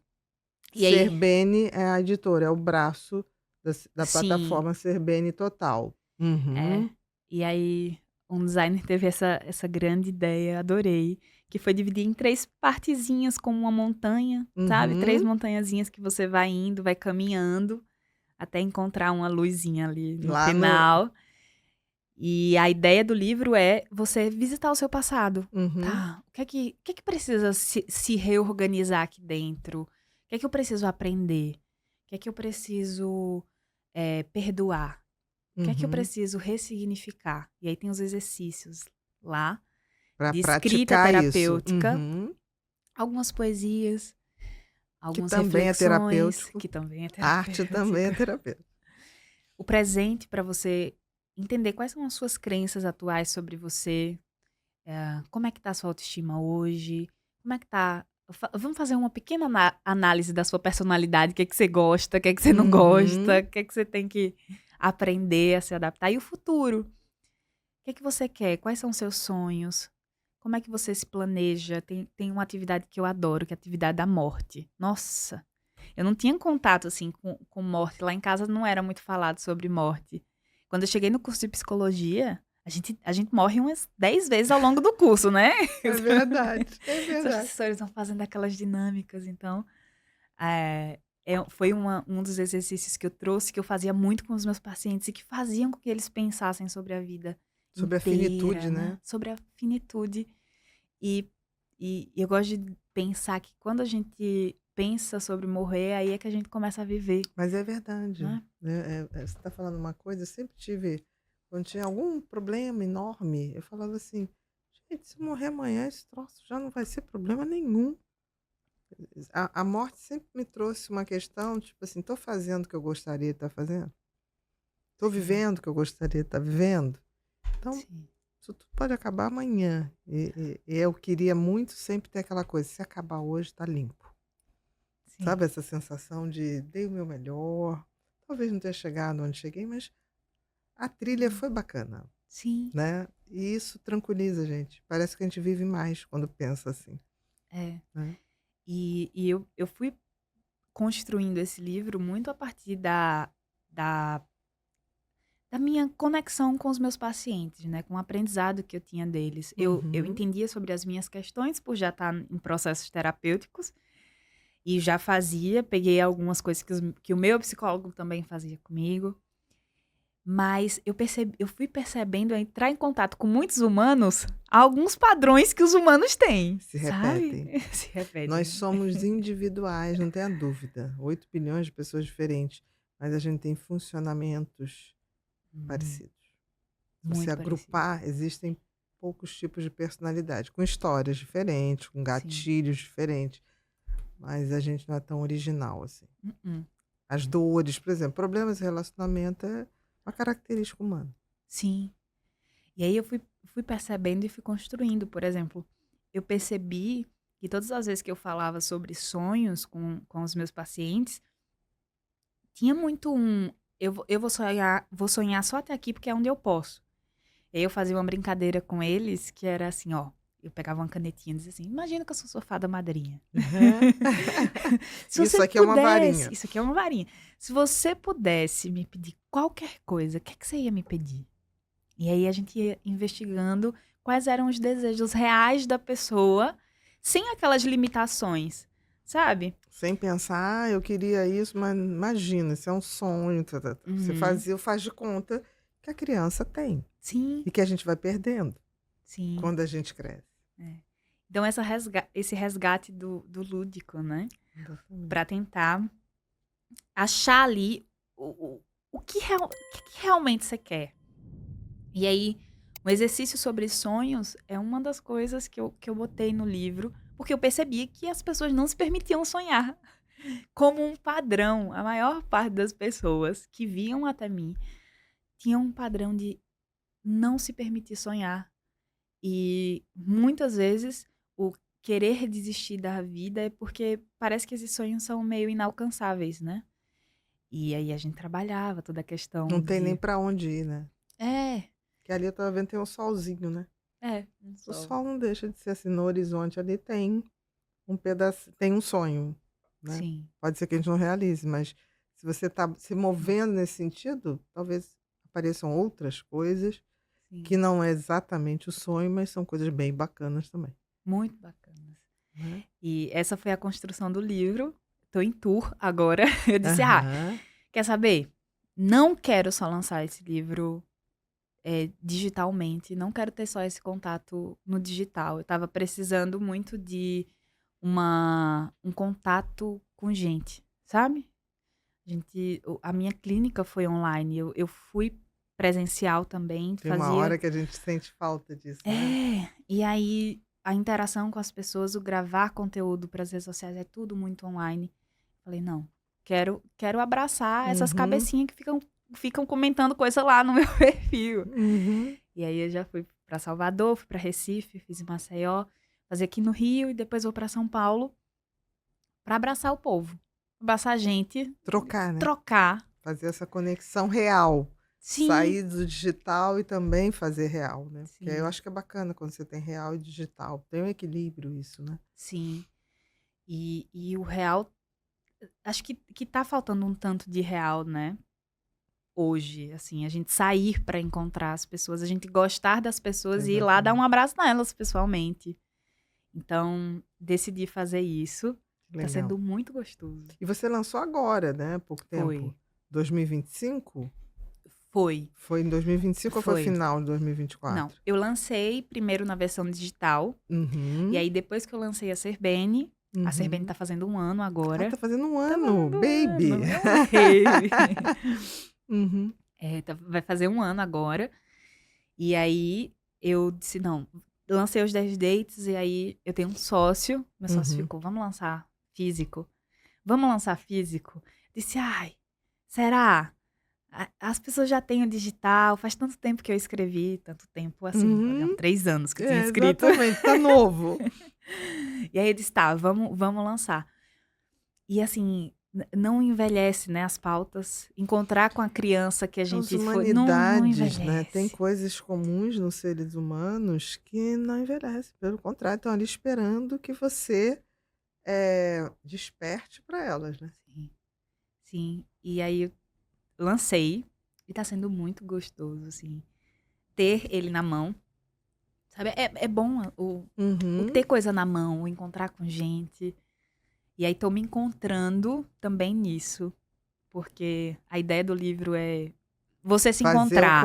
E aí, Serbene é a editora, é o braço da sim, plataforma Serbene Total. Uhum. E aí um designer teve essa grande ideia, adorei, que foi dividir em 3 partezinhas, como uma montanha, sabe? 3 Uhum. montanhazinhas que você vai indo, vai caminhando, até encontrar uma luzinha ali no Lá no. final. E a ideia do livro é você visitar o seu passado. Uhum. Tá, o que é que precisa se reorganizar aqui dentro? O que é que eu preciso aprender? O que é que eu preciso perdoar? O que é que eu Uhum. preciso ressignificar? E aí tem os exercícios lá, Para de escrita praticar isso. terapêutica, Uhum. algumas poesias, Que algumas também é reflexões, terapêutico. que também é A arte também é terapêutico. terapêutico. O presente para você entender quais são as suas crenças atuais sobre você, como é que tá a sua autoestima hoje, como é que tá... Vamos fazer uma pequena análise da sua personalidade, o que é que você gosta, o que é que você não gosta, Uhum. o que é que você tem que aprender a se adaptar. E o futuro, o que é que você quer, quais são os seus sonhos, como é que você se planeja. Tem uma atividade que eu adoro, que é a atividade da morte. Nossa, eu não tinha contato assim com morte, lá em casa não era muito falado sobre morte. Quando eu cheguei no curso de psicologia, a gente morre umas 10 vezes ao longo do curso, né? É verdade, é Os verdade. professores vão fazendo aquelas dinâmicas. Então, foi um dos exercícios que eu trouxe, que eu fazia muito com os meus pacientes e que faziam com que eles pensassem sobre a vida Sobre a inteira, finitude, né? Sobre a finitude. E eu gosto de pensar que quando a gente pensa sobre morrer, aí é que a gente começa a viver, Mas é verdade. né? Você está falando uma coisa, eu sempre tive, quando tinha algum problema enorme, eu falava assim, gente, se eu morrer amanhã, esse troço já não vai ser problema nenhum. A morte sempre me trouxe uma questão, tipo assim, estou fazendo o que eu gostaria de estar fazendo? Estou Sim, vivendo o que eu gostaria de estar vivendo? Então, sim, isso tudo pode acabar amanhã. E eu queria muito sempre ter aquela coisa, se acabar hoje, está limpo. sim. Sabe essa sensação de dei o meu melhor, talvez não tenha chegado onde cheguei, mas a trilha foi bacana, Sim, né? E isso tranquiliza a gente. Parece que a gente vive mais quando pensa assim, é. né? E eu fui construindo esse livro muito a partir da minha conexão com os meus pacientes, né? Com o aprendizado que eu tinha deles. Eu Uhum. entendia sobre as minhas questões por já estar em processos terapêuticos e já peguei algumas coisas que o meu psicólogo também fazia comigo. Mas eu fui percebendo, a entrar em contato com muitos humanos, alguns padrões que os humanos têm, Se sabe? repetem. Se repetem. Nós somos individuais, não tenha dúvida. 8 bilhões de pessoas diferentes, mas a gente tem funcionamentos parecidos. Se você Muito parecido. agrupar, existem poucos tipos de personalidade, com histórias diferentes, com gatilhos diferentes, mas a gente não é tão original assim. Uh-uh. As dores, por exemplo, problemas de relacionamento é uma característica humana. Sim. E aí eu fui percebendo e fui construindo. Por exemplo, eu percebi que todas as vezes que eu falava sobre sonhos com os meus pacientes, tinha muito eu vou sonhar só até aqui porque é onde eu posso. E aí eu fazia uma brincadeira com eles que era assim, ó. Eu pegava uma canetinha e dizia assim, imagina que eu sou sua fada madrinha. Se Isso você aqui é uma pudesse- varinha. Isso aqui é uma varinha. Se você pudesse me pedir qualquer coisa, o que é que você ia me pedir? E aí a gente ia investigando quais eram os desejos reais da pessoa, sem aquelas limitações, sabe? Sem pensar, eu queria isso, mas imagina, isso é um sonho. Você faz de conta que a criança tem Sim, e que a gente vai perdendo sim. quando a gente cresce. Então esse resgate do lúdico, né? Pra tentar achar ali o que realmente você quer. E aí, o exercício sobre sonhos é uma das coisas que eu botei no livro, porque eu percebi que as pessoas não se permitiam sonhar. Como um padrão, a maior parte das pessoas que vinham até mim tinham um padrão de não se permitir sonhar. E muitas vezes o querer desistir da vida é porque parece que esses sonhos são meio inalcançáveis, né? E aí a gente trabalhava toda a questão Não tem nem de... pra onde ir, né? É, Que ali eu tava vendo, tem um solzinho, né? O sol não deixa de ser assim, no horizonte ali tem um pedaço, tem um sonho, né? Sim, Pode ser que a gente não realize, mas se você tá se movendo nesse sentido, talvez apareçam outras coisas sim. que não é exatamente o sonho, mas são coisas bem bacanas também, Muito bacanas. né? E essa foi a construção do livro. Tô em tour agora. Eu disse, Aham. quer saber? Não quero só lançar esse livro digitalmente. Não quero ter só esse contato no digital. Eu tava precisando muito de um contato com gente, sabe? A minha clínica foi online. Eu fui presencial também. Tem uma hora que a gente sente falta disso, né? E aí a interação com as pessoas, o gravar conteúdo para as redes sociais é tudo muito online. Falei, não, quero abraçar essas Uhum. cabecinhas que ficam comentando coisa lá no meu perfil. Uhum. E aí eu já fui para Salvador, fui para Recife, fiz em Maceió, fazer aqui no Rio e depois vou para São Paulo para abraçar o povo, abraçar a gente, Trocar, né? trocar. Fazer essa conexão real. Sim. Sair do digital e também fazer real, né? Porque Sim. eu acho que é bacana quando você tem real e digital. Tem um equilíbrio isso, né? Sim. E o real, acho que tá faltando um tanto de real, né? Hoje, assim, a gente sair para encontrar as pessoas, a gente gostar das pessoas e ir lá dar um abraço nelas pessoalmente. Então, decidi fazer isso. Legal. Tá sendo muito gostoso. E você lançou agora, né? Há pouco tempo. Foi. 2025? Foi. Foi em 2025 ou foi Foi. final de 2024? Não, eu lancei primeiro na versão digital. Uhum. E aí, depois que eu lancei a Serbene, a Serbene tá fazendo um ano agora. Ah, tá fazendo um Tá ano, fazendo um baby! ano, é um baby. Uhum. Vai fazer um ano agora. E aí, eu disse, não, lancei os 10 dates e aí eu tenho um sócio. Meu sócio ficou, vamos lançar físico? Vamos lançar físico? Disse, ai, será? As pessoas já têm o digital, faz tanto tempo que eu escrevi, tanto tempo assim, olha, 3 anos que eu tinha escrito. Exatamente, tá novo. E aí eu disse, tá, vamos lançar. E assim, não envelhece, né, as pautas. Encontrar com a criança que a gente As foi, não humanidades, envelhece. né? Tem coisas comuns nos seres humanos que não envelhecem. Pelo contrário, estão ali esperando que você desperte para elas, né? Sim, sim. E aí eu lancei e tá sendo muito gostoso, assim, ter ele na mão. Sabe, é bom o ter coisa na mão, o encontrar com gente. E aí tô me encontrando também nisso. Porque a ideia do livro é você se encontrar.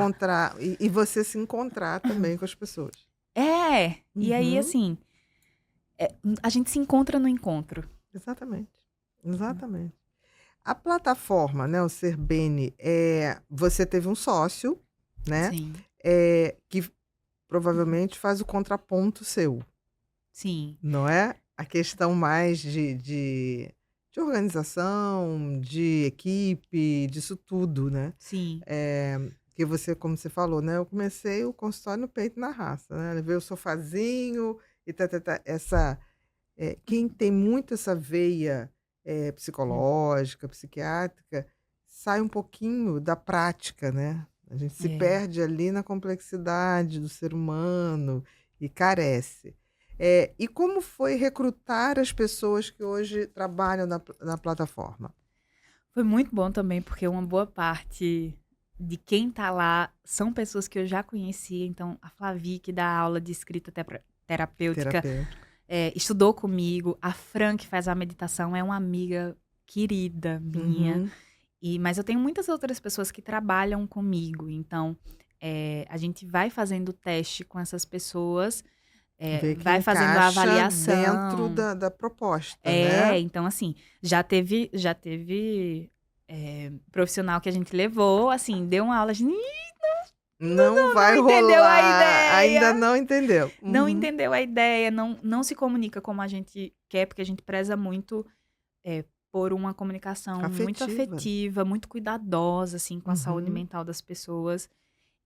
E você se encontrar também com as pessoas. E aí assim, a gente se encontra no encontro. Exatamente. Exatamente. A plataforma, né, o Serbene, você teve um sócio, né? Sim. Que provavelmente faz o contraponto seu, Sim, não é? A questão mais de organização, de equipe, disso tudo, né? sim. Que você, como você falou, né? Eu comecei o consultório no peito e na raça, né? Levei o sofazinho e quem tem muito essa veia psicológica, psiquiátrica, sai um pouquinho da prática, né? A gente se É. perde ali na complexidade do ser humano e carece. E como foi recrutar as pessoas que hoje trabalham na plataforma? Foi muito bom também, porque uma boa parte de quem tá lá são pessoas que eu já conhecia. Então, a Flavi, que dá aula de escrita terapêutica, Terapeuta. estudou comigo. A Fran, que faz a meditação, é uma amiga querida minha. Uhum. Mas eu tenho muitas outras pessoas que trabalham comigo. Então, a gente vai fazendo teste com essas pessoas, Ver que vai fazendo a encaixa dentro avaliação. da proposta, né? Então, assim, já teve profissional que a gente levou, assim, deu uma aula, a gente Não vai não entendeu a rolar. Ainda ideia. não entendeu. Não Uhum. entendeu a ideia, não se comunica como a gente quer, porque a gente preza muito por uma comunicação muito Afetiva. afetiva, muito cuidadosa, assim, com a saúde Uhum. mental das pessoas.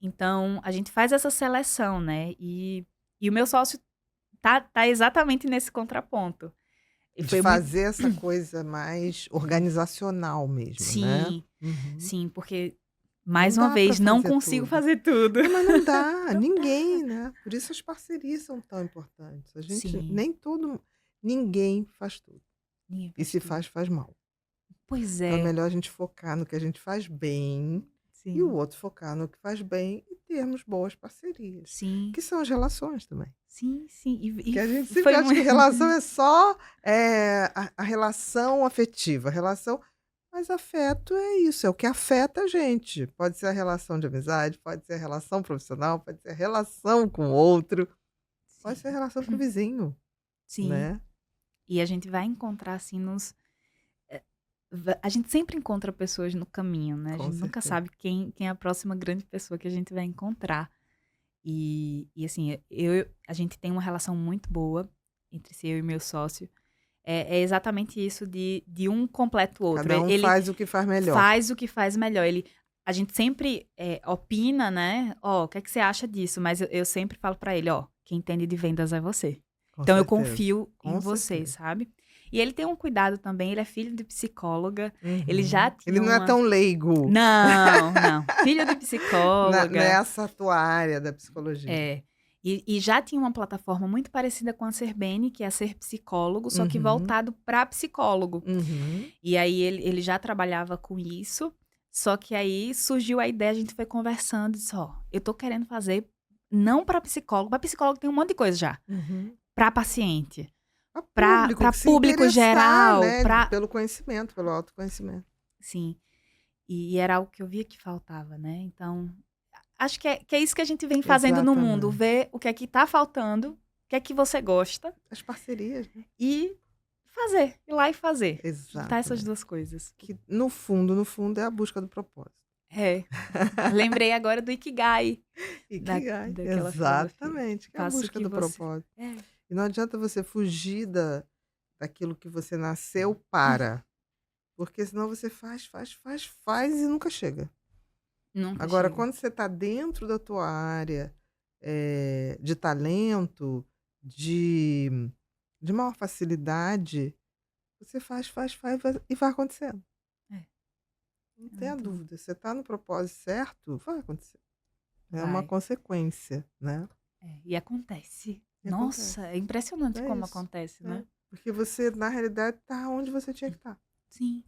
Então, a gente faz essa seleção, né? E o meu sócio tá exatamente nesse contraponto. E De foi muito. fazer essa coisa mais organizacional mesmo, né? Sim, Uhum. sim, porque, mais Não uma dá pra vez, não fazer consigo tudo. fazer tudo. Mas não dá, ninguém, né? Por isso as parcerias são tão importantes. A gente, Sim. ninguém faz tudo. Ninguém E se tudo. faz mal. Pois Então é é, melhor a gente focar no que a gente faz bem e o sim, outro focar no que faz bem e termos boas parcerias. sim, Que são as relações também. sim, sim. Que a gente sempre foi acha que muito. relação é só a relação afetiva, mas afeto é isso, é o que afeta a gente. Pode ser a relação de amizade, pode ser a relação profissional, pode ser a relação com o outro, pode ser a Sim, relação com o vizinho, sim. né? E a gente vai encontrar, assim, a gente sempre encontra pessoas no caminho, né? A Com gente nunca certeza. sabe quem é a próxima grande pessoa que a gente vai encontrar. Assim, a gente tem uma relação muito boa entre eu e meu sócio. É exatamente isso de um completa o outro. Cada um Ele faz o que faz melhor. faz o que faz melhor. A gente sempre opina, né? Ó, o que é que você acha disso? Mas eu sempre falo pra ele, ó, quem entende de vendas é você. Com Então eu certeza. confio em Com você, certeza. sabe? E ele tem um cuidado também, ele é filho de psicóloga. Ele Uhum. já Ele tinha não é tão leigo Não. Filho de psicóloga. nessa tua área da psicologia. E já tinha uma plataforma muito parecida com a Serbene, que é Ser Psicólogo, só que Uhum. voltado para psicólogo. Uhum. E aí ele já trabalhava com isso, só que aí surgiu a ideia, a gente foi conversando e disse, ó, eu tô querendo fazer não para psicólogo tem um monte de coisa já, Uhum. para paciente, Para para público geral, né? para Pelo conhecimento, pelo autoconhecimento. sim. E era algo que eu via que faltava, né? Então, acho que é isso que a gente vem fazendo no mundo, Exatamente. ver o que é que tá faltando, o que é que você gosta As parcerias, né? e ir lá e fazer. Juntar essas Exatamente. duas coisas. Que no fundo, é a busca do propósito. Lembrei agora do Ikigai. Ikigai. daquela Exatamente. Que é a Faço o busca que do você- propósito. E não adianta você fugir daquilo que você nasceu para. Porque senão você faz e nunca chega. Nunca Agora, chega. quando você está dentro da tua área de talento, de maior facilidade, você faz e vai acontecendo. Não tenha muito bom. dúvida. Você está no propósito certo, vai acontecer. É uma Vai. consequência, né? E acontece. E Nossa, acontece. é impressionante É como isso. acontece, né? Porque você, na realidade, está onde você tinha que estar. Sim.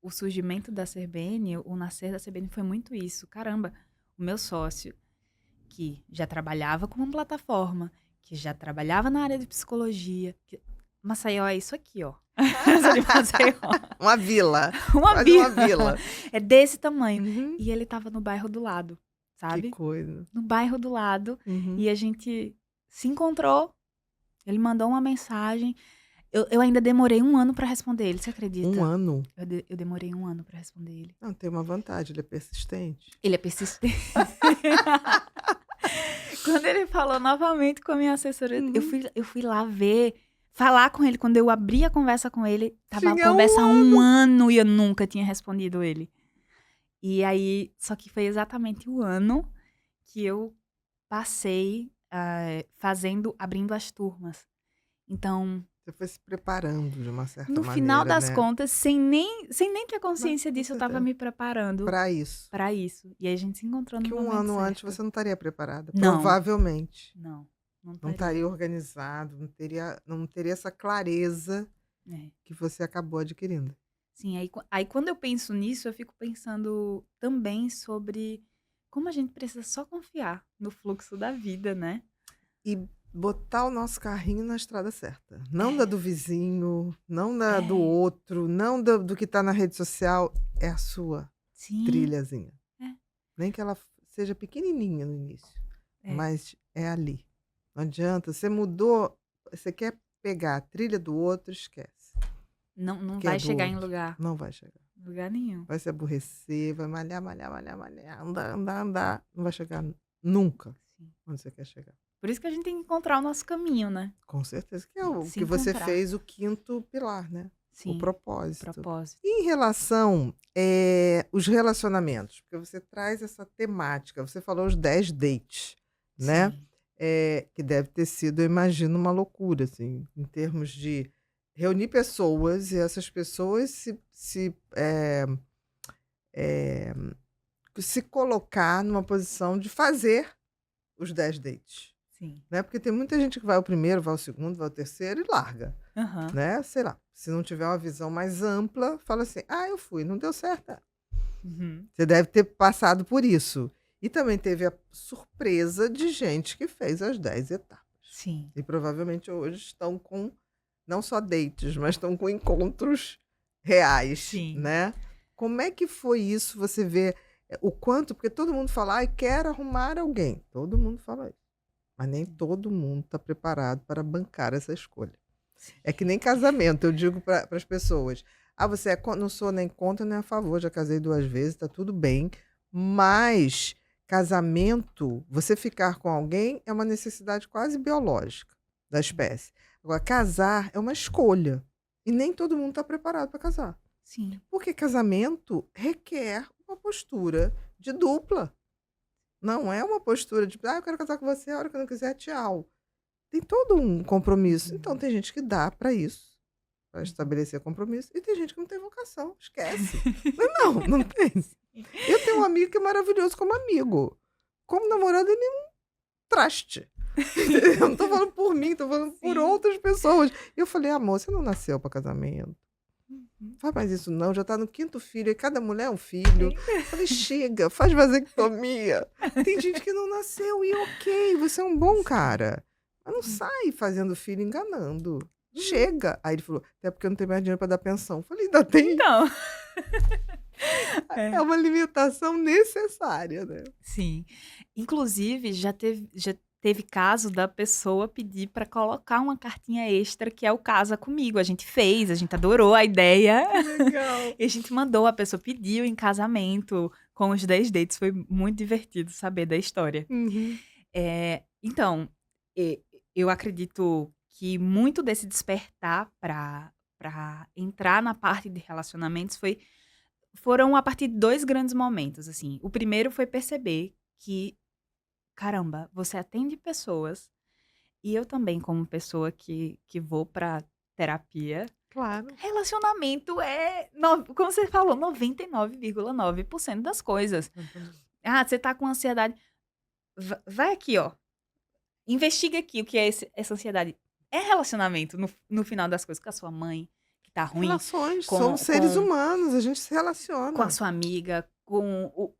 O surgimento da Serbene, o nascer da Serbene foi muito isso. Caramba, o meu sócio, que já trabalhava com uma plataforma, que já trabalhava na área de psicologia. Maceió é isso aqui, ó. Sou de Maceió. Uma vila. Uma Quase vila. uma vila. É desse tamanho. Uhum. E ele tava no bairro do lado, Que sabe? coisa. No bairro do lado. Uhum. E a gente se encontrou. Ele mandou uma mensagem. Eu ainda demorei 1 ano pra responder ele, você acredita? 1 ano. Eu demorei 1 ano pra responder ele. Não, tem uma vantagem, ele é persistente. Ele é persistente. Quando ele falou novamente com a minha assessora, Uhum. eu fui lá falar com ele. Quando eu abri a conversa com ele, tava a Tinha conversa há um ano e eu nunca tinha respondido ele. E aí, só que foi exatamente o ano que eu passei abrindo as turmas. Então, Você foi se preparando de uma certa no maneira, final das né? contas, sem nem ter consciência Com disso, eu tava certeza. me preparando Pra isso. pra isso. E aí a gente se encontrou no Que um momento ano antes certo. você não estaria preparada. Não. Provavelmente. Não Não estaria. estaria organizado, não teria essa clareza É. que você acabou adquirindo. Sim, aí quando eu penso nisso, eu fico pensando também sobre como a gente precisa só confiar no fluxo da vida, né? E botar o nosso carrinho na estrada certa. Não da do vizinho, não da do outro, não do que tá na rede social. É a sua Sim. trilhazinha. É. Nem que ela seja pequenininha no início. Mas é ali. Não adianta. Você mudou, você quer pegar a trilha do outro, esquece. Não Que é vai do chegar em outro. lugar. Não vai chegar. Lugar nenhum. Vai se aborrecer, vai malhar, andar. Não vai chegar nunca Sim. onde você quer chegar. Por isso que a gente tem que encontrar o nosso caminho, né? Com certeza. Que é o Se que você encontrar. fez, o quinto pilar, né? Sim. O propósito. Propósito. E em relação os relacionamentos, porque você traz essa temática, você falou os 10 dates, né? Sim. Que deve ter sido, eu imagino, uma loucura, assim, em termos de reunir pessoas e essas pessoas se colocar numa posição de fazer os 10 dates. Sim. Né? Porque tem muita gente que vai ao primeiro, vai ao segundo, vai ao terceiro e larga. Aham. Né? Sei lá, se não tiver uma visão mais ampla, fala assim, eu fui, não deu certo. Uhum. Você deve ter passado por isso. E também teve a surpresa de gente que fez as 10 etapas. Sim. E provavelmente hoje estão com, não só dates, mas estão com encontros reais, Sim. né? Como é que foi isso? Você vê o quanto, porque todo mundo fala, quero arrumar alguém. Todo mundo fala isso. Mas nem todo mundo está preparado para bancar essa escolha. Sim. É que nem casamento, eu digo para as pessoas. Você não sou nem contra nem a favor, já casei 2 vezes, está tudo bem. Mas casamento, você ficar com alguém é uma necessidade quase biológica da espécie. Agora, casar é uma escolha. E nem todo mundo está preparado para casar. Sim. Porque casamento requer uma postura de dupla. Não é uma postura de, eu quero casar com você, a hora que eu não quiser, tchau. Tem todo um compromisso. Então, tem gente que dá para isso, para estabelecer compromisso, e tem gente que não tem vocação, esquece. Não tem. Eu tenho um amigo que é maravilhoso como amigo. Como namorado, ele é um traste. Eu não tô falando por mim, tô falando por outras pessoas. E eu falei, amor, você não nasceu para casamento. Faz mais isso não, já tá no 5º filho, e cada mulher é um filho. Eu falei, chega, faz vasectomia. Tem gente que não nasceu e ok, você é um bom cara. Mas não sai fazendo filho enganando. Chega. Aí ele falou, até porque eu não tenho mais dinheiro para dar pensão. Eu falei, ainda tem. Então. É uma limitação necessária, né? Sim. Inclusive, já teve caso da pessoa pedir para colocar uma cartinha extra, que é o Casa Comigo. A gente fez, a gente adorou a ideia. Legal. E a gente mandou, a pessoa pediu em casamento com os 10 dates. Foi muito divertido saber da história. Uhum. Então, eu acredito que muito desse despertar para entrar na parte de relacionamentos foram a partir de 2 grandes momentos, assim. O primeiro foi perceber que, caramba, você atende pessoas, e eu também, como pessoa que vou pra terapia, Claro. relacionamento é, como você falou, 99,9% das coisas. Você tá com ansiedade. Vai aqui, ó. Investiga aqui o que é essa ansiedade. É relacionamento, no final das coisas, com a sua mãe, que tá ruim. Relações, somos seres humanos, a gente se relaciona. Com a sua amiga, com o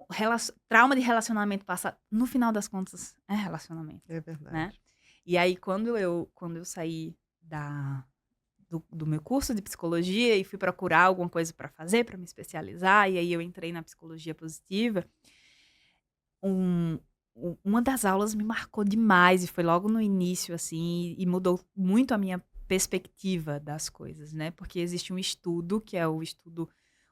trauma de relacionamento passado. No final das contas, é relacionamento. É verdade. Né? E aí, quando eu saí do meu curso de psicologia e fui procurar alguma coisa para fazer, para me especializar, e aí eu entrei na psicologia positiva, uma das aulas me marcou demais, e foi logo no início, assim, e mudou muito a minha perspectiva das coisas, né? Porque existe um estudo, que é um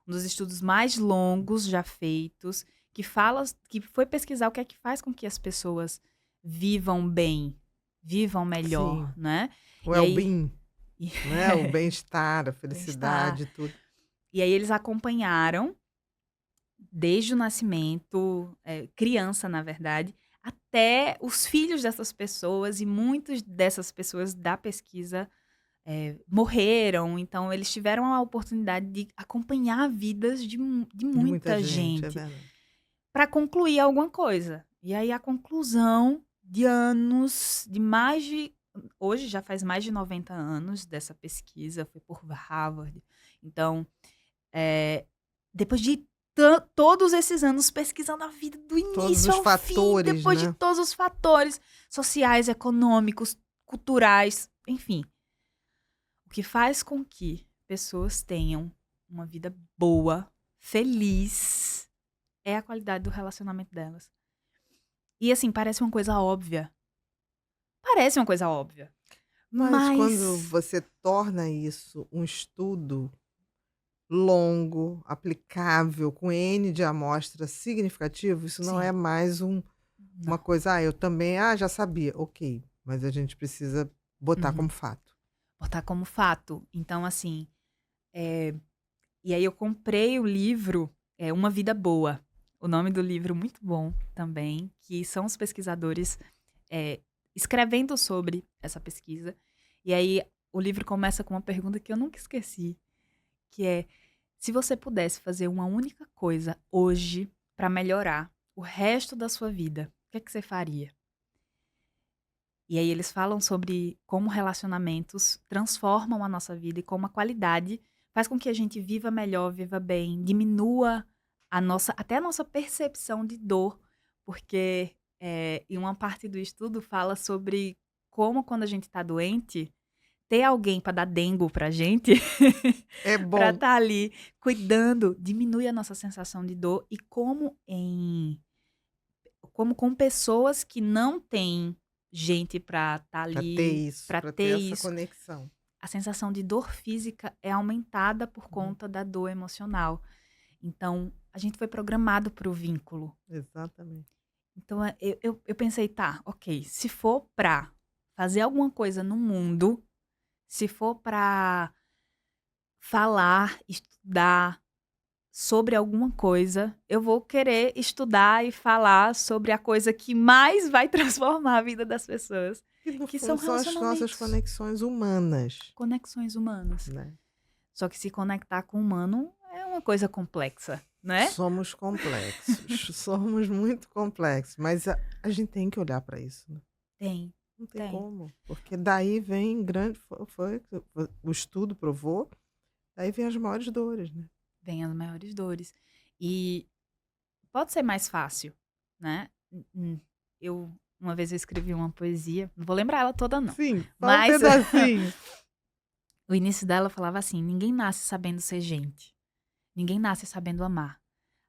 dos estudos mais longos já feitos, que foi pesquisar o que é que faz com que as pessoas vivam bem, vivam melhor, Sim. né? O E aí- well-being, e- né? O bem-estar, a felicidade, tudo. E aí eles acompanharam desde o nascimento, criança, na verdade, até os filhos dessas pessoas, e muitas dessas pessoas da pesquisa morreram. Então, eles tiveram a oportunidade de acompanhar vidas de De muita muita gente, é gente verdade. para concluir alguma coisa. E aí, a conclusão de anos, hoje já faz mais de 90 anos dessa pesquisa, foi por Harvard. Então, depois de todos esses anos pesquisando a vida do Todos início os ao fatores, fim, depois de né? todos os fatores sociais, econômicos, culturais, enfim. O que faz com que pessoas tenham uma vida boa, feliz, é a qualidade do relacionamento delas. E assim, parece uma coisa óbvia. Parece uma coisa óbvia. Mas quando Mas você torna isso um estudo longo, aplicável, com N de amostra significativo, isso não sim, é mais uma não. coisa, eu também, já sabia, ok, mas a gente precisa botar Uhum. como fato. Botar como fato. Então, assim, e aí eu comprei o livro Uma Vida Boa. O nome do livro muito bom também, que são os pesquisadores escrevendo sobre essa pesquisa. E aí o livro começa com uma pergunta que eu nunca esqueci, que é: se você pudesse fazer uma única coisa hoje para melhorar o resto da sua vida, o que é que você faria? E aí eles falam sobre como relacionamentos transformam a nossa vida e como a qualidade faz com que a gente viva melhor, viva bem, diminua até a nossa percepção de dor, porque em uma parte do estudo fala sobre como quando a gente está doente, ter alguém para dar dengo pra gente, É para bom. estar ali cuidando, diminui a nossa sensação de dor e como com pessoas que não têm gente para estar Para ter ali, isso, para para ter ter essa isso, conexão. a sensação de dor física é aumentada por Uhum. conta da dor emocional. Então, a gente foi programado para o vínculo. Exatamente. Então, eu pensei, tá, ok, se for pra fazer alguma coisa no mundo, se for pra falar, estudar sobre alguma coisa, eu vou querer estudar e falar sobre a coisa que mais vai transformar a vida das pessoas, E no que fundo são são as nossas relacionamentos, conexões humanas, conexões humanas. né? Só que se conectar com o humano é uma coisa complexa, né? Somos complexos, somos muito complexos, mas a gente tem que olhar para isso, né? Tem, Não tem tem. como, porque daí vem foi o estudo provou, daí vem as maiores dores, né? Vem as maiores dores. E pode ser mais fácil, né? Eu, uma vez eu escrevi uma poesia, não vou lembrar ela toda não, Sim, só um mas pedacinho. o início dela falava assim: ninguém nasce sabendo ser gente. Ninguém nasce sabendo amar.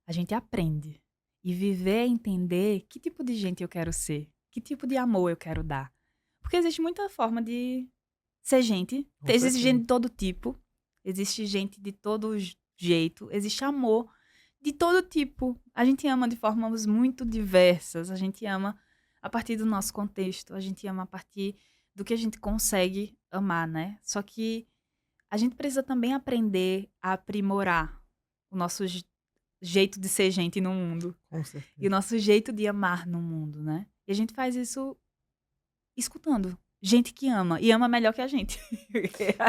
A gente aprende. E viver é entender que tipo de gente eu quero ser. Que tipo de amor eu quero dar. Porque existe muita forma de ser gente. Com Existe gente certeza. de todo tipo. Existe gente de todo jeito. Existe amor de todo tipo. A gente ama de formas muito diversas. A gente ama a partir do nosso contexto. A gente ama a partir do que a gente consegue amar, né? Só que a gente precisa também aprender a aprimorar o nosso jeito de ser gente no mundo Com e o certeza. nosso jeito de amar no mundo, né? E a gente faz isso escutando gente que ama e ama melhor que a gente.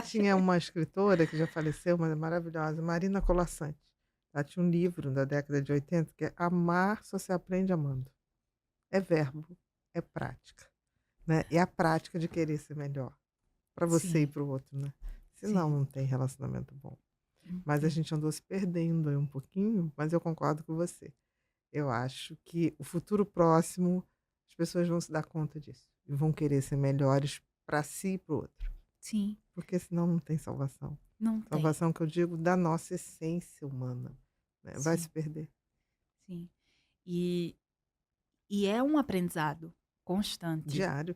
Tinha uma escritora que já faleceu, mas é maravilhosa, Marina Colasanti. Ela tinha um livro da década de 80 que é Amar só se aprende amando. É verbo, é prática, né? E a prática de querer ser melhor para você e Sim, para o outro, né? Senão sim. não tem relacionamento bom. Não Mas a tem. gente andou se perdendo aí um pouquinho, mas eu concordo com você. Eu acho que o futuro próximo as pessoas vão se dar conta disso e vão querer ser melhores para si e para o outro, Sim, porque senão não tem salvação. não tem. Salvação que eu digo da nossa essência humana, né? Vai se Sim, perder. sim. E, e é um aprendizado constante. Diário.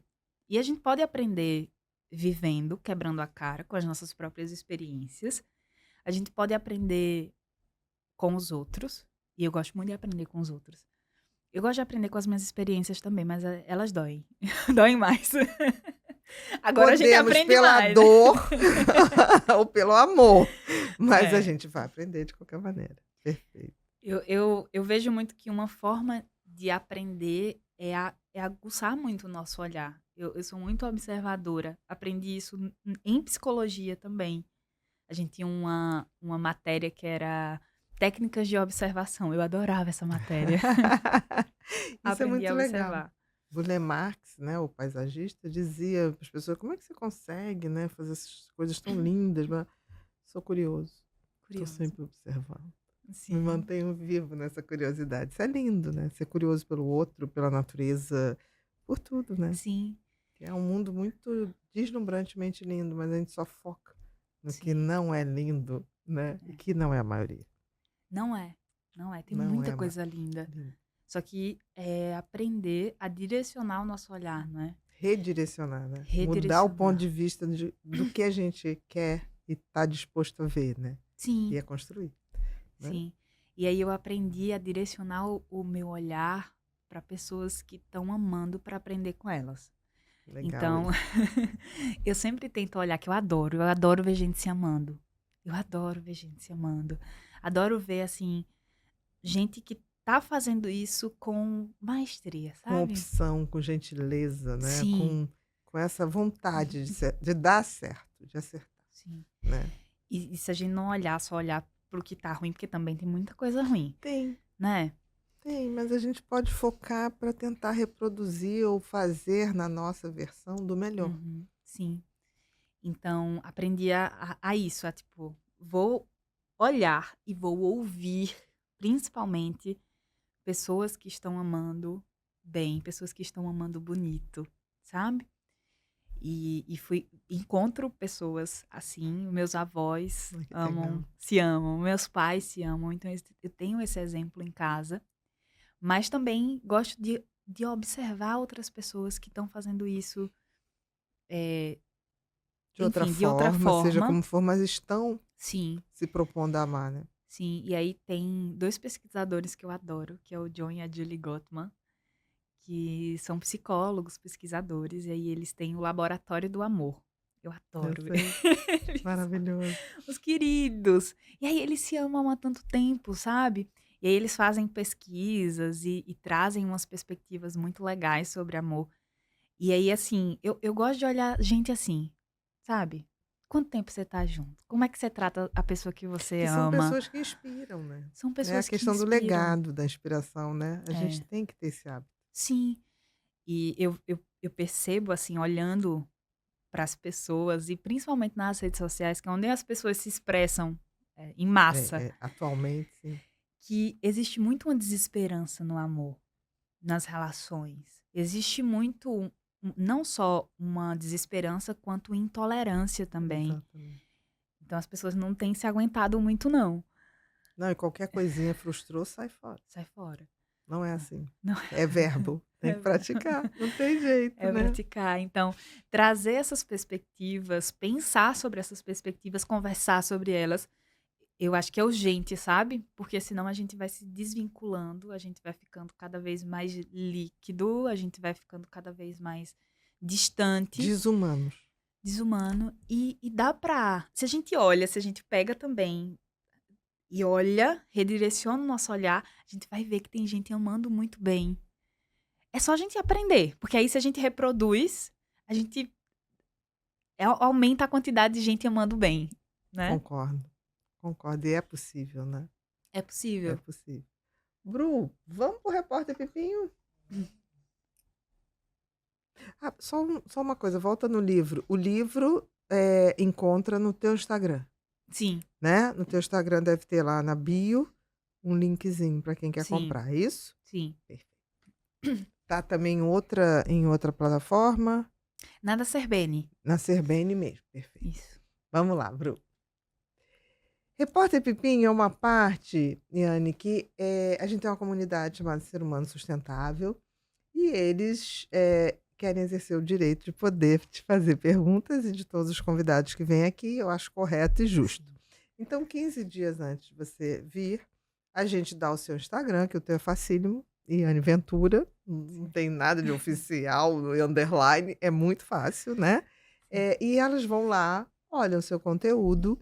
E a gente pode aprender vivendo, quebrando a cara com as nossas próprias experiências. A gente pode aprender com os outros. E eu gosto muito de aprender com os outros. Eu gosto de aprender com as minhas experiências também, mas elas doem. Doem mais. Agora a gente Podemos aprende pela mais. dor ou pelo amor, mas a É. gente vai aprender de qualquer maneira. Perfeito. Eu vejo muito que uma forma de aprender é aguçar muito o nosso olhar. Eu sou muito observadora. Aprendi isso em psicologia também. A gente tinha uma matéria que era técnicas de observação. Eu adorava essa matéria. Isso é Aprendi muito a legal. observar. Burle Marx, né, o paisagista, dizia para as pessoas: como é que você consegue, né, fazer essas coisas tão lindas? Mas sou curioso, estou Curioso. sempre observando. Me Sim. mantenho vivo nessa curiosidade. Isso é lindo, né? Ser curioso pelo outro, pela natureza, por tudo, né? Sim, É um mundo muito deslumbrantemente lindo, mas a gente só foca no que sim. não é lindo, né? E que não é a maioria. Não é. Não é. Tem Não muita é coisa linda. lindo. Só que é aprender a direcionar o nosso olhar, não é? Redirecionar, né? Mudar o Redirecionar. ponto de vista do que a gente quer e está disposto a ver, né? Sim, E a construir. Né? sim. E aí eu aprendi a direcionar o meu olhar para pessoas que estão amando para aprender com elas. Legal Então, isso. eu sempre tento olhar, que eu adoro ver gente se amando. Eu adoro ver gente se amando. Adoro ver, assim, gente que tá fazendo isso com maestria, Com sabe? opção, com gentileza, né? Sim, Com essa vontade de dar certo, de acertar, sim. né? E se a gente não olhar, só olhar pro que tá ruim, porque também tem muita coisa ruim, Tem, né? mas a gente pode focar para tentar reproduzir ou fazer na nossa versão do melhor. Uhum, sim. Então, aprendi a isso, tipo, vou olhar e vou ouvir, principalmente, pessoas que estão amando bem, pessoas que estão amando bonito, sabe? E encontro pessoas assim, meus avós Que legal. se amam, meus pais se amam, então eu tenho esse exemplo em casa, mas também gosto de observar outras pessoas que estão fazendo isso, é, De outra enfim, de outra forma, seja forma. como for, mas estão Sim, se propondo a amar, né? sim. E aí tem dois pesquisadores que eu adoro, que é o John e a Julie Gottman, que são psicólogos, pesquisadores, e aí eles têm o Laboratório do Amor. Eu Eu adoro sei. eles. Maravilhoso. Os queridos. E aí eles se amam há tanto tempo, sabe? E aí eles fazem pesquisas e trazem umas perspectivas muito legais sobre amor. E aí, assim, eu gosto de olhar gente assim, sabe? Quanto tempo você tá junto? Como é que você trata a pessoa que você Que são ama? pessoas que inspiram, né? São É a pessoas que questão do inspiram. legado, da inspiração, né? A gente É, tem que ter esse hábito. sim. E eu percebo, assim, olhando para as pessoas, e principalmente nas redes sociais, que é onde as pessoas se expressam em massa, Atualmente, sim. que existe muito uma desesperança no amor, nas relações. Existe muito, não só uma desesperança, quanto intolerância também. Exatamente. Então as pessoas não têm se aguentado muito, não. Não, e qualquer coisinha frustrou, sai fora. Sai fora. Não é assim. Não É verbo. Tem que praticar. Não tem jeito, é né? praticar. Então, trazer essas perspectivas, pensar sobre essas perspectivas, conversar sobre elas, eu acho que é urgente, sabe? Porque senão a gente vai se desvinculando, a gente vai ficando cada vez mais líquido, a gente vai ficando cada vez mais distante, Desumanos. desumano. E dá pra. Se a gente olha, se a gente pega também e olha, redireciona o nosso olhar, a gente vai ver que tem gente amando muito bem. É só a gente aprender, porque aí se a gente reproduz, a gente aumenta a quantidade de gente amando bem, né? Concordo. Concordo. E é possível, né? É É possível. possível. Bru, vamos pro Repórter Pepinho? Ah, só uma coisa, volta no livro. O livro encontra no teu Instagram, Sim, né? No teu Instagram deve ter lá na bio um linkzinho para quem quer sim, comprar, é isso? sim. Tá também em outra plataforma, Nada Serbene. na Serbene mesmo. Perfeito. Isso. Vamos lá, Bru. Repórter Pepinho é uma parte, Yane, que a gente tem uma comunidade chamada Ser Humano Sustentável e eles querem exercer o direito de poder te fazer perguntas e de todos os convidados que vêm aqui, eu acho correto e justo. Então, 15 dias antes de você vir, a gente dá o seu Instagram, que o teu é facílimo, e Anne Ventura. Não tem nada de oficial, underline, é muito fácil, né? E elas vão lá, olham o seu conteúdo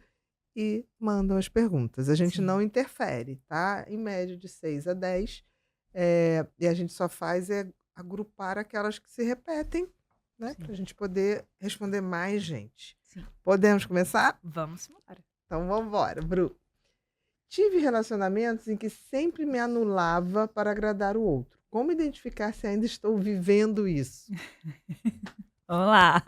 e mandam as perguntas. A gente Sim. não interfere, tá? Em média de 6 a 10. E a gente só faz agrupar aquelas que se repetem, né? Sim. Para a gente poder responder mais gente. Sim. Podemos começar? Vamos embora. Então vamos embora, Bru. Tive relacionamentos em que sempre me anulava para agradar o outro. Como identificar se ainda estou vivendo isso? Vamos lá.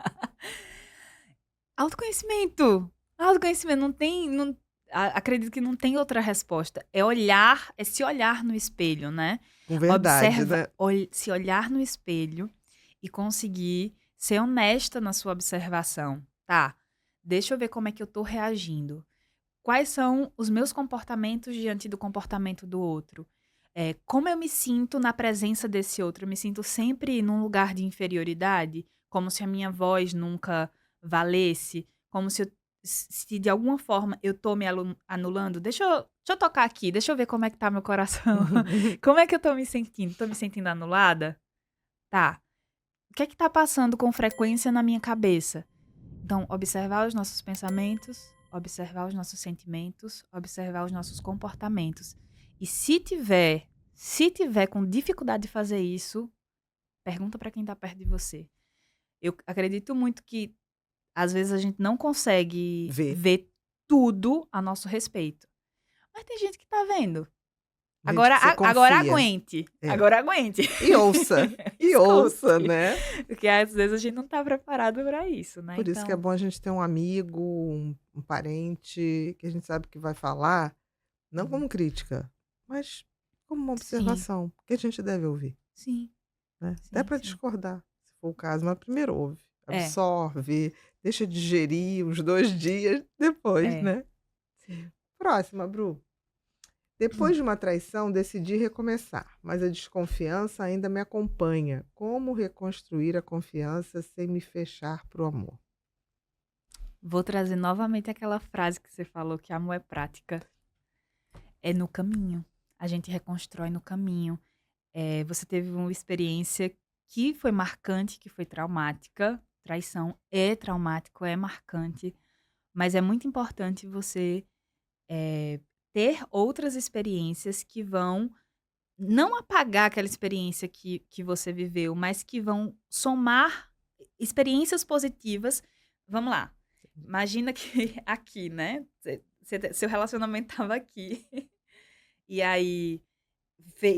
Autoconhecimento. Autoconhecimento não tem. Acredito que não tem outra resposta. É se olhar no espelho, né? Com verdade, né? Se olhar no espelho e conseguir ser honesta na sua observação. Tá, deixa eu ver como é que eu tô reagindo. Quais são os meus comportamentos diante do comportamento do outro? Como eu me sinto na presença desse outro? Eu me sinto sempre num lugar de inferioridade, como se a minha voz nunca valesse, como se de alguma forma eu tô me anulando. Deixa eu tocar aqui, deixa eu ver como é que tá meu coração. Como é que eu tô me sentindo? Tô me sentindo anulada? Tá. O que é que tá passando com frequência na minha cabeça? Então, observar os nossos pensamentos, observar os nossos sentimentos, observar os nossos comportamentos. E se tiver com dificuldade de fazer isso, pergunta para quem tá perto de você. Eu acredito muito que às vezes a gente não consegue ver tudo a nosso respeito. Mas tem gente que tá vendo. Gente que você Agora confia. aguente. Agora aguente. E ouça. E ouça, né? Porque às vezes a gente não tá preparado para isso, né? Por isso que é Então, bom a gente ter um amigo, um parente, que a gente sabe que vai falar, não como crítica, mas como uma sim, observação, que a gente deve ouvir, sim, né? sim, Até para sim. discordar, se for o caso, mas primeiro ouve, É. absorve, deixa digerir uns 2 dias depois, É. né? Sim. Próxima, Bru. Depois de uma traição, decidi recomeçar, mas a desconfiança ainda me acompanha. Como reconstruir a confiança sem me fechar pro amor? Vou trazer novamente aquela frase que você falou, que amor é prática. É no caminho. A gente reconstrói no caminho. Você teve uma experiência que foi marcante, que foi traumática. Traição é traumático, é marcante. Mas é muito importante você ter outras experiências que vão não apagar aquela experiência que você viveu, mas que vão somar experiências positivas. Vamos lá. Imagina que aqui, né? Seu relacionamento tava aqui. E aí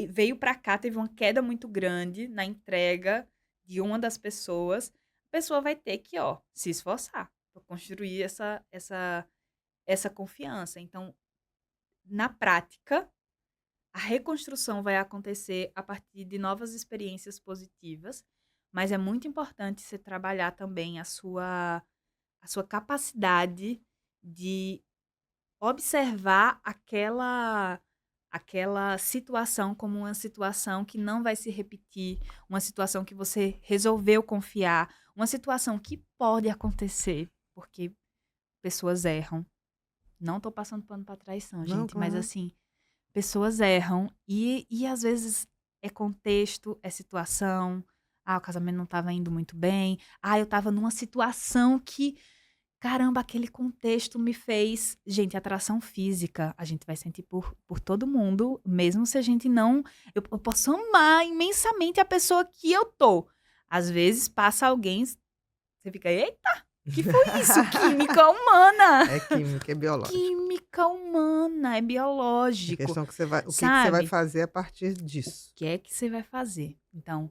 veio pra cá, teve uma queda muito grande na entrega de uma das pessoas. A pessoa vai ter que, ó, se esforçar para construir essa confiança. Então, na prática, a reconstrução vai acontecer a partir de novas experiências positivas, mas é muito importante você trabalhar também a sua capacidade de observar aquela situação como uma situação que não vai se repetir, uma situação que você resolveu confiar, uma situação que pode acontecer, porque pessoas erram. Não tô passando pano pra traição, Não, gente, mas claro. assim, pessoas erram e às vezes é contexto, é situação. Ah, o casamento não estava indo muito bem. Ah, eu estava numa situação que, caramba, aquele contexto me fez. Gente, atração física, a gente vai sentir por todo mundo, mesmo se a gente não. Eu posso amar imensamente a pessoa que eu tô. Às vezes passa alguém, você fica, eita, que foi isso? Química humana! É química, é biológico. Química humana, é A biológico. questão que você vai, o que você Sabe? vai fazer a partir disso. O que é que você vai fazer? Então,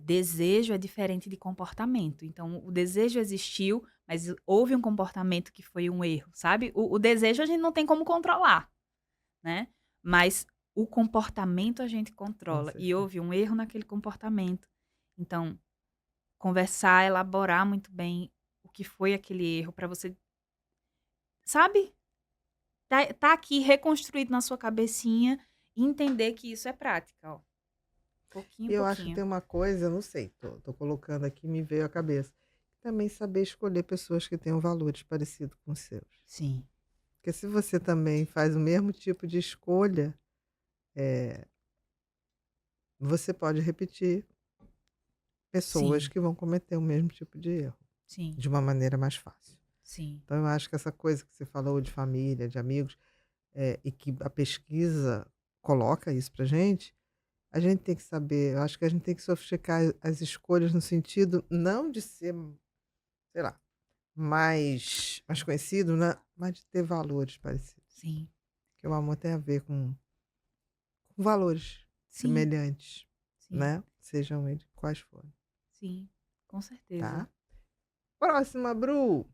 desejo é diferente de comportamento. Então, o desejo existiu, mas houve um comportamento que foi um erro, sabe? O desejo a gente não tem como controlar, né? Mas o comportamento a gente controla. E houve um erro naquele comportamento. Então, conversar, elaborar muito bem o que foi aquele erro para você, sabe? Tá aqui reconstruído na sua cabecinha e entender que isso é prática, ó. Pouquinho, Eu acho que pouquinho. tem uma coisa, não sei, tô colocando aqui, me veio à cabeça. Também saber escolher pessoas que tenham valores parecidos com os seus. Sim. Porque se você também faz o mesmo tipo de escolha, você pode repetir pessoas Sim. que vão cometer o mesmo tipo de erro, Sim, de uma maneira mais fácil. sim. Então, eu acho que essa coisa que você falou de família, de amigos, e que a pesquisa coloca isso pra gente, a gente tem que saber, eu acho que a gente tem que sofisticar as escolhas no sentido não de ser, sei lá, mais conhecido, né? Mas de ter valores parecidos. Sim. Porque o amor tem a ver com valores Sim, semelhantes, sim, né? Sejam eles quais forem, sim. Com certeza. tá? Próxima, Bru.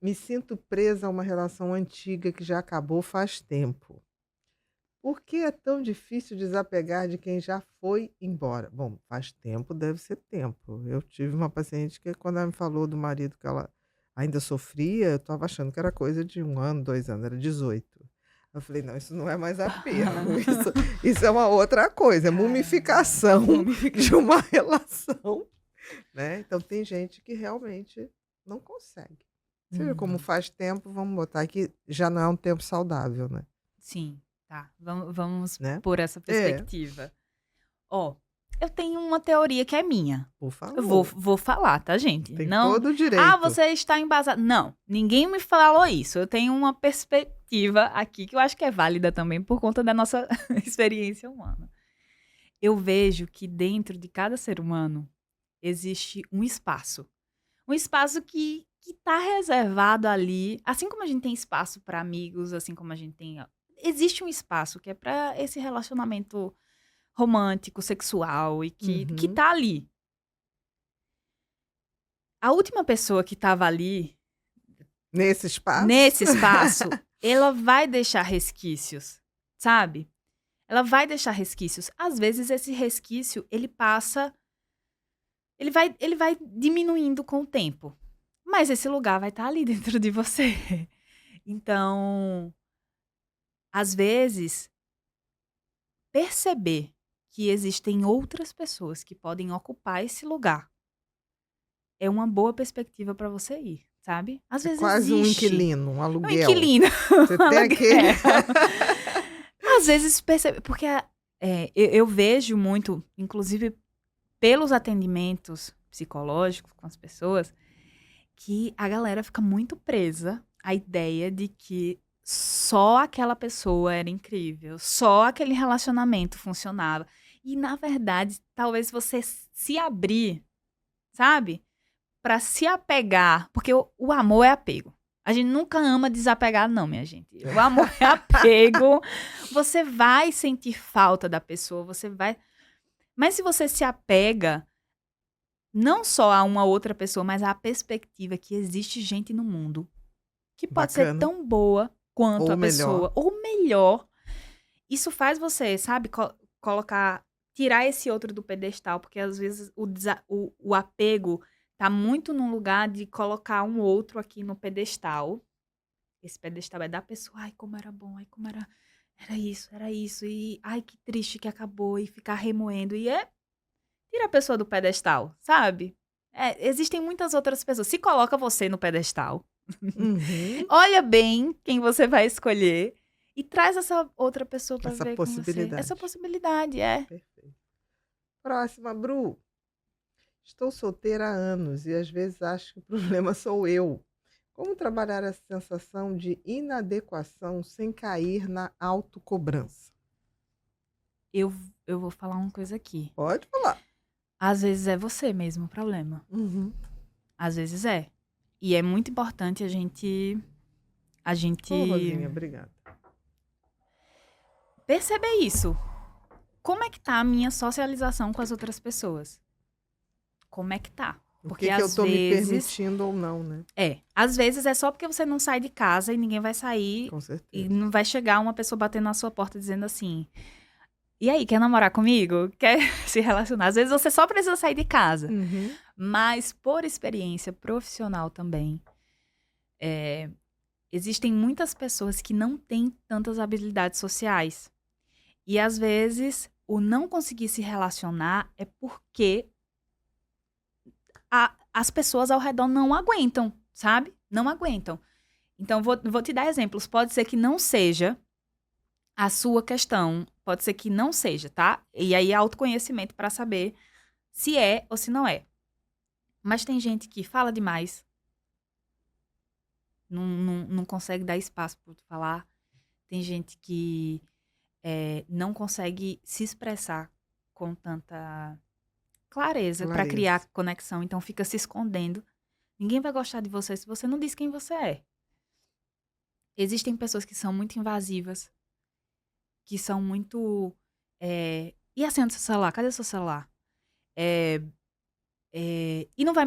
Me sinto presa a uma relação antiga que já acabou faz tempo. Por que é tão difícil desapegar de quem já foi embora? Bom, faz tempo, deve ser tempo. Eu tive uma paciente que, quando ela me falou do marido que ela ainda sofria, eu estava achando que era coisa de 1 ano, 2 anos, era 18. Eu falei, não, isso não é mais apego, isso é uma outra coisa, é mumificação de uma relação, né? Então tem gente que realmente não consegue. Seja como faz tempo, vamos botar que já não é um tempo saudável, né? Sim, tá. Vamos Né? por essa É, perspectiva. Ó, eu tenho uma teoria que é minha. por Eu vou favor. falar, tá, gente? Tem Não. todo o Ah, direito. você está embasado. Não, ninguém me falou isso. Eu tenho uma perspectiva aqui que eu acho que é válida também por conta da nossa experiência humana. Eu vejo que dentro de cada ser humano existe um espaço. Um espaço que está reservado ali, assim como a gente tem espaço para amigos, assim como a gente tem. Existe um espaço que é para esse relacionamento romântico, sexual e que Uhum. tá ali. A última pessoa que estava ali, Nesse espaço? nesse espaço, ela vai deixar resquícios, sabe? Ela vai deixar resquícios. Às vezes esse resquício, ele passa, ele vai diminuindo com o tempo. Mas esse lugar vai estar ali dentro de você. Então, às vezes, perceber que existem outras pessoas que podem ocupar esse lugar é uma boa perspectiva para você ir, sabe? Às É vezes quase um existe inquilino, um um aluguel. inquilino, Você tem aquele. Às vezes percebe, porque eu vejo muito, inclusive pelos atendimentos psicológicos com as pessoas, que a galera fica muito presa à ideia de que só aquela pessoa era incrível, só aquele relacionamento funcionava. E, na verdade, talvez você se abrir, sabe? Pra se apegar, porque o amor é apego. A gente nunca ama desapegar, não, minha gente. O amor é apego. Você vai sentir falta da pessoa, você vai. Mas se você se apega não só a uma outra pessoa, mas à perspectiva que existe gente no mundo que pode ser Bacana. tão boa quanto Ou a pessoa, melhor. ou melhor. Isso faz você, sabe, colocar, tirar esse outro do pedestal, porque às vezes o apego tá muito num lugar de colocar um outro aqui no pedestal. Esse pedestal é da pessoa, ai, como era bom, ai, como era isso, e ai, que triste que acabou, e ficar remoendo, e tira a pessoa do pedestal, sabe? Existem muitas outras pessoas. Se coloca você no pedestal, Uhum. olha bem quem você vai escolher e traz essa outra pessoa para Essa ver com você. possibilidade. Essa possibilidade, é. Perfeito. Próxima, Bru. Estou solteira há anos e às vezes acho que o problema sou eu. Como trabalhar essa sensação de inadequação sem cair na autocobrança? Eu vou falar uma coisa aqui. Pode falar. Às vezes é você mesmo o problema. Uhum. Às vezes é. E é muito importante a gente Ô, Rosinha, obrigada. perceber isso. Como é que tá a minha socialização com as outras pessoas? Como é que tá? O Porque que eu às tô me vezes permitindo ou não, né? às vezes é só porque você não sai de casa e ninguém vai sair Com e certeza. não vai chegar uma pessoa batendo na sua porta dizendo assim: "E aí, quer namorar comigo? Quer se relacionar?" Às vezes você só precisa sair de casa. Uhum. Mas por experiência profissional também, existem muitas pessoas que não têm tantas habilidades sociais. E às vezes o não conseguir se relacionar é porque as pessoas ao redor não aguentam, sabe? Não aguentam. Então, vou te dar exemplos. Pode ser que não seja a sua questão pode ser que não seja, tá? E aí autoconhecimento pra saber se é ou se não é. Mas tem gente que fala demais, não consegue dar espaço para tu falar. Tem gente que não consegue se expressar com tanta clareza para criar conexão, então fica se escondendo. Ninguém vai gostar de você se você não diz quem você é. Existem pessoas que são muito invasivas, que são muito... e a senha do seu celular? Cadê o seu celular? E não vai...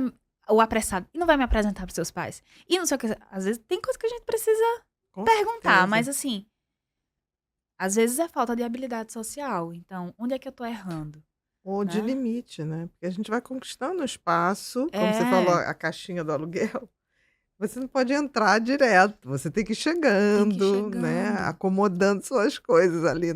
O apressado. E não vai me apresentar pros seus pais. E não sei o que... Às vezes tem coisa que a gente precisa perguntar, mas assim... Às vezes é falta de habilidade social. Então, onde é que eu tô errando? Ou de limite, né? Porque a gente vai conquistando o espaço, como você falou, a caixinha do aluguel. Você não pode entrar direto, você tem que ir chegando, né? Acomodando suas coisas ali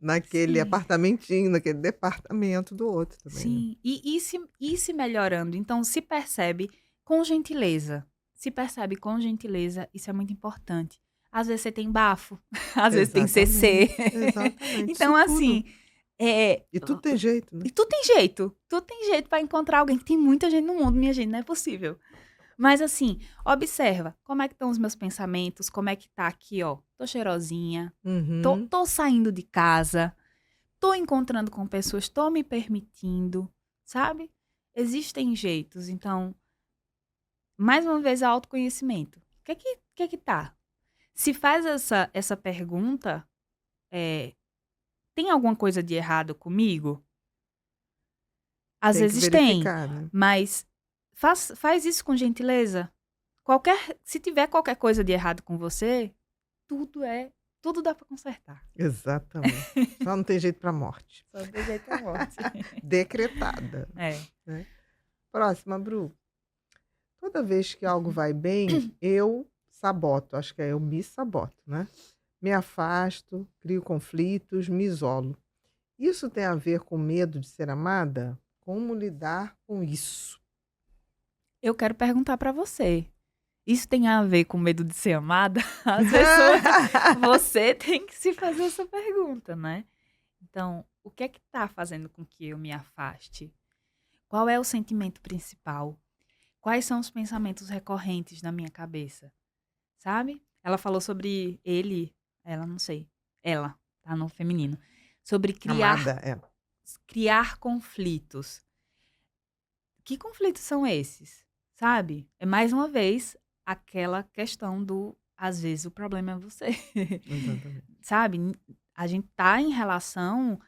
naquele apartamentinho, naquele departamento do outro também. Sim, né? e se melhorando. Então, se percebe com gentileza. Se percebe com gentileza, isso é muito importante. Às vezes você tem bafo, às vezes tem CC. Exatamente. Então, isso assim... tudo. E tudo tem jeito, né? E tudo tem jeito. Tudo tem jeito pra encontrar alguém. Que tem muita gente no mundo, minha gente, não é possível. Mas assim, observa como é que estão os meus pensamentos, como é que tá aqui, ó. Tô cheirosinha, tô saindo de casa, tô encontrando com pessoas, tô me permitindo, sabe? Existem jeitos, então, mais uma vez, autoconhecimento. O que é que tá? Se faz essa pergunta, tem alguma coisa de errado comigo? Às vezes tem, né? mas faz isso com gentileza. Se tiver qualquer coisa de errado com você, tudo dá pra consertar. Exatamente. Só não tem jeito pra morte. Só não tem jeito pra morte. Decretada. Né? Próxima, Bru. Toda vez que algo vai bem, eu saboto. Acho que eu me saboto, né? Me afasto, crio conflitos, me isolo. Isso tem a ver com medo de ser amada? Como lidar com isso? Eu quero perguntar pra você. Isso tem a ver com medo de ser amada? As pessoas, você tem que se fazer essa pergunta, né? Então, o que é que tá fazendo com que eu me afaste? Qual é o sentimento principal? Quais são os pensamentos recorrentes na minha cabeça? Sabe? Ela falou sobre ela, não sei. Ela, tá no feminino. Sobre criar conflitos. Que conflitos são esses? Sabe? É mais uma vez aquela questão do, às vezes o problema é você. Exatamente. Sabe? A gente tá em relação,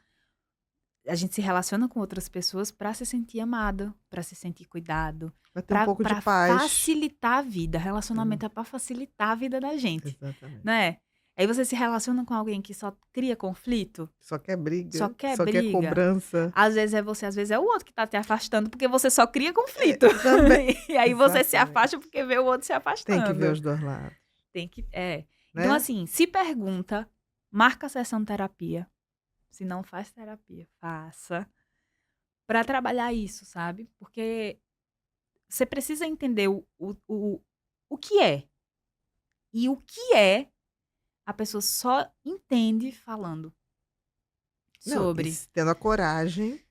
a gente se relaciona com outras pessoas pra se sentir amada, pra se sentir cuidado, Vai ter um pouco de paz. facilitar a vida. Relacionamento é pra facilitar a vida da gente. Exatamente. Né? Aí você se relaciona com alguém que só cria conflito. Só quer briga. Só quer cobrança. Às vezes é você, às vezes é o outro que tá te afastando porque você só cria conflito. Também. E aí você se afasta porque vê o outro se afastando. Tem que ver os dois lados. Tem que, Né? Então assim, se pergunta, marca a sessão de terapia. Se não faz terapia, faça. Pra trabalhar isso, sabe? Porque você precisa entender o que é. E o que é, a pessoa só entende falando sobre. Tendo a coragem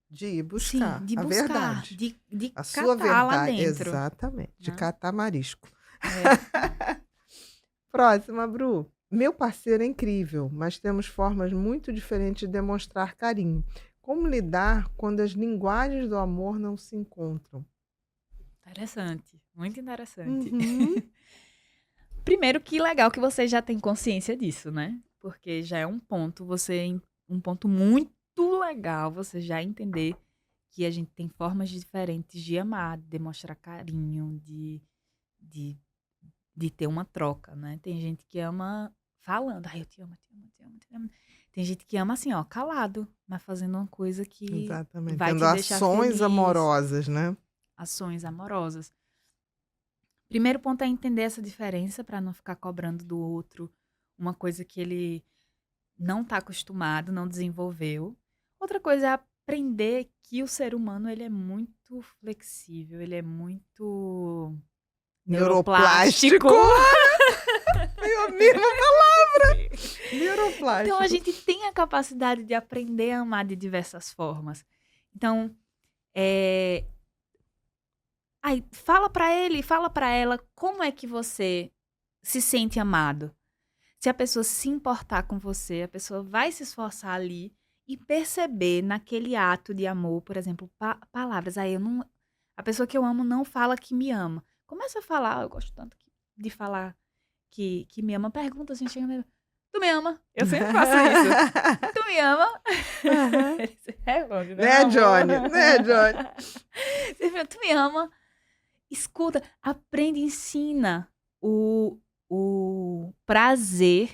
de ir buscar, Sim, de a buscar, verdade. de A sua catar lá verdade. dentro. Exatamente. De Né? catar marisco. É. Próxima, Bru. Meu parceiro é incrível, mas temos formas muito diferentes de demonstrar carinho. Como lidar quando as linguagens do amor não se encontram? Interessante, muito interessante. Primeiro, que legal que você já tem consciência disso, né? Porque já é um ponto muito legal você já entender que a gente tem formas diferentes de amar, de demonstrar carinho, de ter uma troca, né? Tem gente que ama falando, eu te amo, te amo, te amo, te amo. Tem gente que ama assim, ó, calado, mas fazendo uma coisa que Exatamente. vai Tendo te deixar ações feliz. amorosas, né? Ações amorosas. Primeiro ponto é entender essa diferença para não ficar cobrando do outro uma coisa que ele não está acostumado, não desenvolveu. Outra coisa é aprender que o ser humano ele é muito flexível, ele é muito Neuroplástico. Foi a mesma palavra. Neuroplástico. Então, a gente tem a capacidade de aprender a amar de diversas formas. Então, aí, fala pra ele, fala pra ela como é que você se sente amado. Se a pessoa se importar com você, a pessoa vai se esforçar ali e perceber naquele ato de amor, por exemplo, palavras. Aí a pessoa que eu amo não fala que me ama. Começa a falar, eu gosto tanto de falar que me ama. Pergunta, a gente chega mesmo. Tu me ama? Eu sempre faço isso. Tu me ama? Ele se responde, Né, Johnny? Né, Johnny? Você fala, tu me ama? Escuta, aprende, ensina o prazer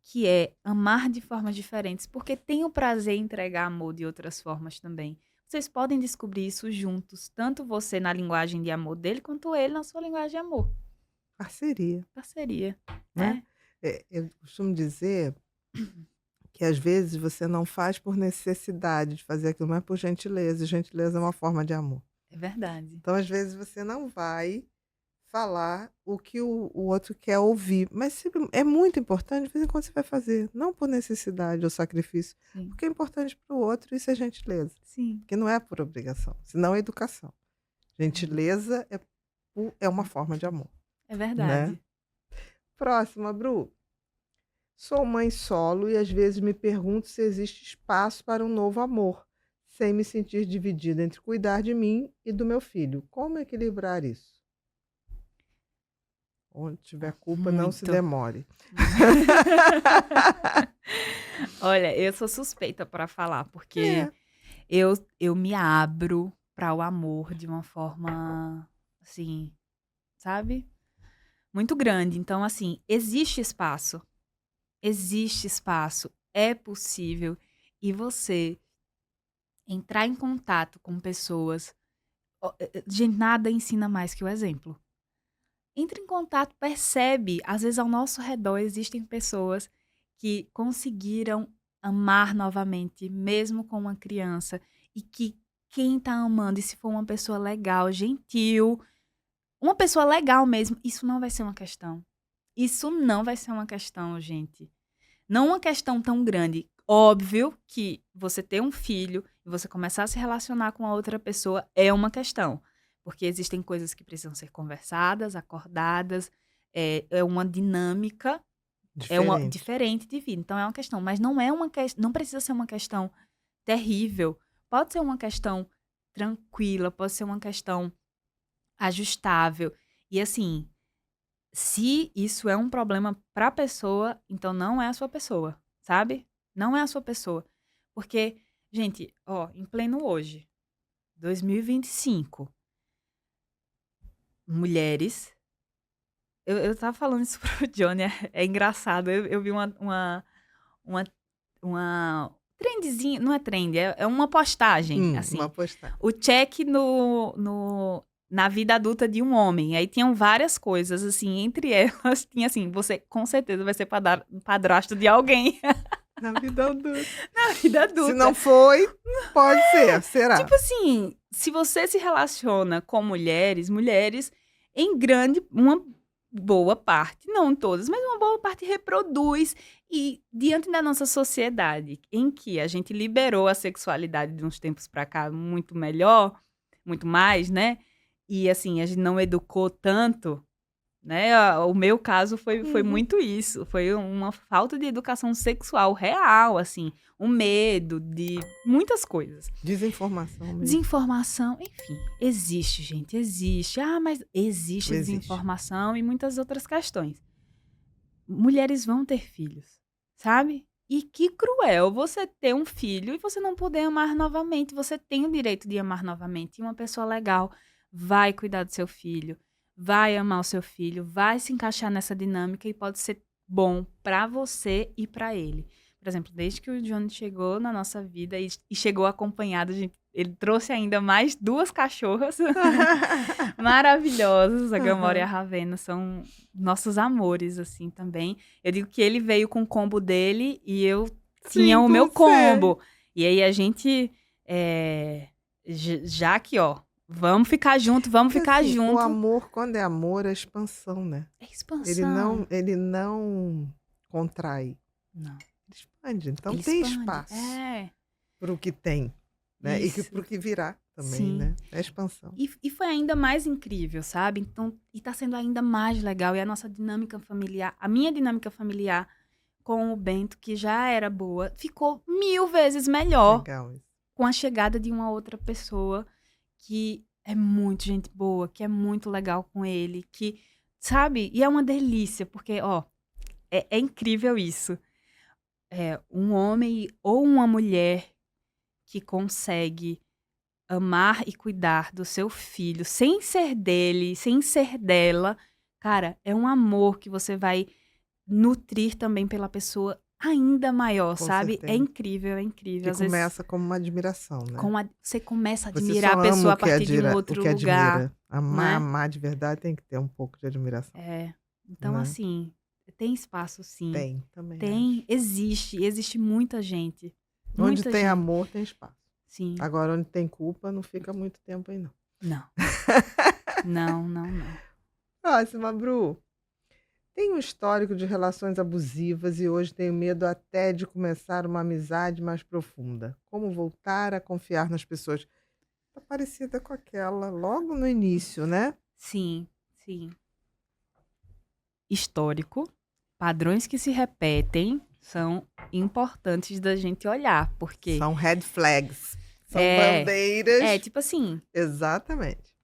que é amar de formas diferentes, porque tem o prazer em entregar amor de outras formas também. Vocês podem descobrir isso juntos, tanto você na linguagem de amor dele, quanto ele na sua linguagem de amor. Parceria, Parceria, né? né? Eu costumo dizer que às vezes você não faz por necessidade de fazer aquilo, mas por gentileza. E gentileza é uma forma de amor. É verdade. Então, às vezes, você não vai falar o que o outro quer ouvir. Mas é muito importante, de vez em quando você vai fazer. Não por necessidade ou sacrifício. Sim. Porque é importante para o outro, isso é gentileza. Sim. Porque não é por obrigação, senão é educação. Gentileza é uma forma de amor. É verdade. Né? Próxima, Bru. Sou mãe solo e às vezes me pergunto se existe espaço para um novo amor, sem me sentir dividida entre cuidar de mim e do meu filho. Como equilibrar isso? Onde tiver culpa, não se Muito. demore. Olha, eu sou suspeita para falar, porque É. eu me abro para o amor de uma forma, assim, sabe? Muito grande. Então, assim, existe espaço. Existe espaço. É possível. E você entrar em contato com pessoas. Gente, nada ensina mais que o exemplo. Entra em contato, percebe. Às vezes, ao nosso redor existem pessoas que conseguiram amar novamente, mesmo com uma criança. E que quem tá amando, e se for uma pessoa legal, gentil, uma pessoa legal mesmo, isso não vai ser uma questão. Isso não vai ser uma questão, gente. Não uma questão tão grande. Óbvio que você ter um filho e você começar a se relacionar com a outra pessoa é uma questão. Porque existem coisas que precisam ser conversadas, acordadas, é uma dinâmica, diferente de vida. Então é uma questão, mas não não precisa ser uma questão terrível. Pode ser uma questão tranquila, pode ser uma questão ajustável. E assim, se isso é um problema para a pessoa, então não é a sua pessoa, sabe? Não é a sua pessoa. Porque, gente, ó, em pleno hoje, 2025, mulheres. Eu tava falando isso pro Johnny, é engraçado. Eu vi uma trendzinha, não é trend, é uma postagem, assim. Uma postagem. O check na vida adulta de um homem. Aí tinham várias coisas, assim, entre elas tinha assim, você com certeza vai ser padrasto de alguém. Na vida adulta. Na vida adulta. Se não foi, pode ser, será? Tipo assim, se você se relaciona com mulheres em uma boa parte, não todas, mas uma boa parte reproduz. E diante da nossa sociedade, em que a gente liberou a sexualidade de uns tempos pra cá muito melhor, muito mais, né? E assim, a gente não educou tanto, né? O meu caso foi muito isso. Foi uma falta de educação sexual real, assim. Um medo de muitas coisas. Desinformação mesmo. Desinformação, enfim. Existe, gente, existe. Ah, mas existe desinformação e muitas outras questões. Mulheres vão ter filhos, sabe? E que cruel você ter um filho e você não poder amar novamente. Você tem o direito de amar novamente. E uma pessoa legal vai cuidar do seu filho, vai amar o seu filho, vai se encaixar nessa dinâmica e pode ser bom pra você e pra ele. Por exemplo, desde que o Johnny chegou na nossa vida e chegou acompanhado, ele trouxe ainda mais 2 cachorras maravilhosas. A Gamora e a Ravena são nossos amores, assim, também. Eu digo que ele veio com o combo dele e eu tinha o meu combo. E aí a gente, já que, ó, Vamos ficar junto, vamos Porque, ficar assim, o junto. amor, quando é amor, é expansão, né? É expansão. Ele não contrai, Não, ele expande. Então ele tem expande. espaço É, para o que tem, né? E isso. para o que virá também, Sim. né? É expansão. E foi ainda mais incrível, sabe? Então, e tá sendo ainda mais legal. E a nossa dinâmica familiar, a minha dinâmica familiar com o Bento, que já era boa, ficou 1000 vezes melhor Legal isso. com a chegada de uma outra pessoa que é muito gente boa, que é muito legal com ele, que, sabe? E é uma delícia, porque, ó, é incrível isso. É um homem ou uma mulher que consegue amar e cuidar do seu filho sem ser dele, sem ser dela, cara, é um amor que você vai nutrir também pela pessoa ainda maior, Com sabe? É certeza. incrível, é incrível. Que Às vezes começa como uma admiração, né? você começa a Você admirar só a pessoa ama a partir de um o outro que lugar, admira. Amar, né? amar de verdade tem que ter um pouco de admiração, É. Então, né? assim, tem espaço sim. Tem, também Tem, acho. existe muita gente. Onde Muita tem gente. amor, tem espaço. Sim. Agora, onde tem culpa, não fica muito tempo aí, não. Não. Não, não, não. Próxima, Bru. Tenho um histórico de relações abusivas e hoje tenho medo até de começar uma amizade mais profunda. Como voltar a confiar nas pessoas? Tá parecida com aquela logo no início, né? Sim, sim. Histórico, padrões que se repetem são importantes da gente olhar, porque São red flags. São é bandeiras. tipo assim, Exatamente.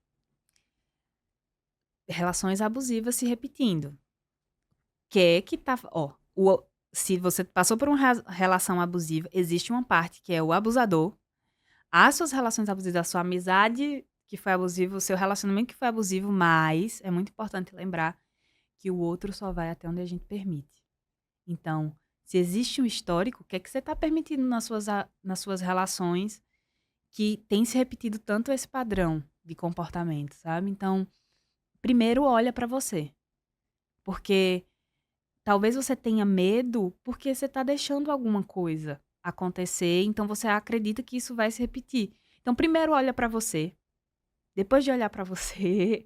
relações abusivas se repetindo. Que tá, ó, se você passou por uma relação abusiva, existe uma parte que é o abusador, as suas relações abusivas, a sua amizade que foi abusiva, o seu relacionamento que foi abusivo, mas é muito importante lembrar que o outro só vai até onde a gente permite. Então, se existe um histórico, o que é que você está permitindo nas suas relações que tem se repetido tanto esse padrão de comportamento, sabe? Então, primeiro olha para você. Porque talvez você tenha medo porque você está deixando alguma coisa acontecer, então você acredita que isso vai se repetir. Então, primeiro olha para você. Depois de olhar para você,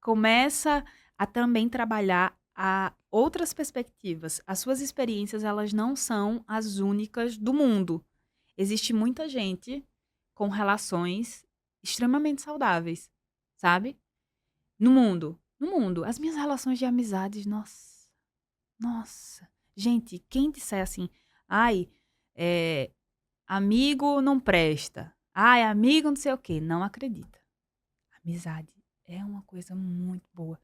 começa a também trabalhar outras perspectivas. As suas experiências, elas não são as únicas do mundo. Existe muita gente com relações extremamente saudáveis, sabe? No mundo. No mundo. As minhas relações de amizades, nossa. Nossa. Gente, quem disser assim, ai, amigo não presta. Ai, amigo não sei o quê. Não acredita. Amizade é uma coisa muito boa.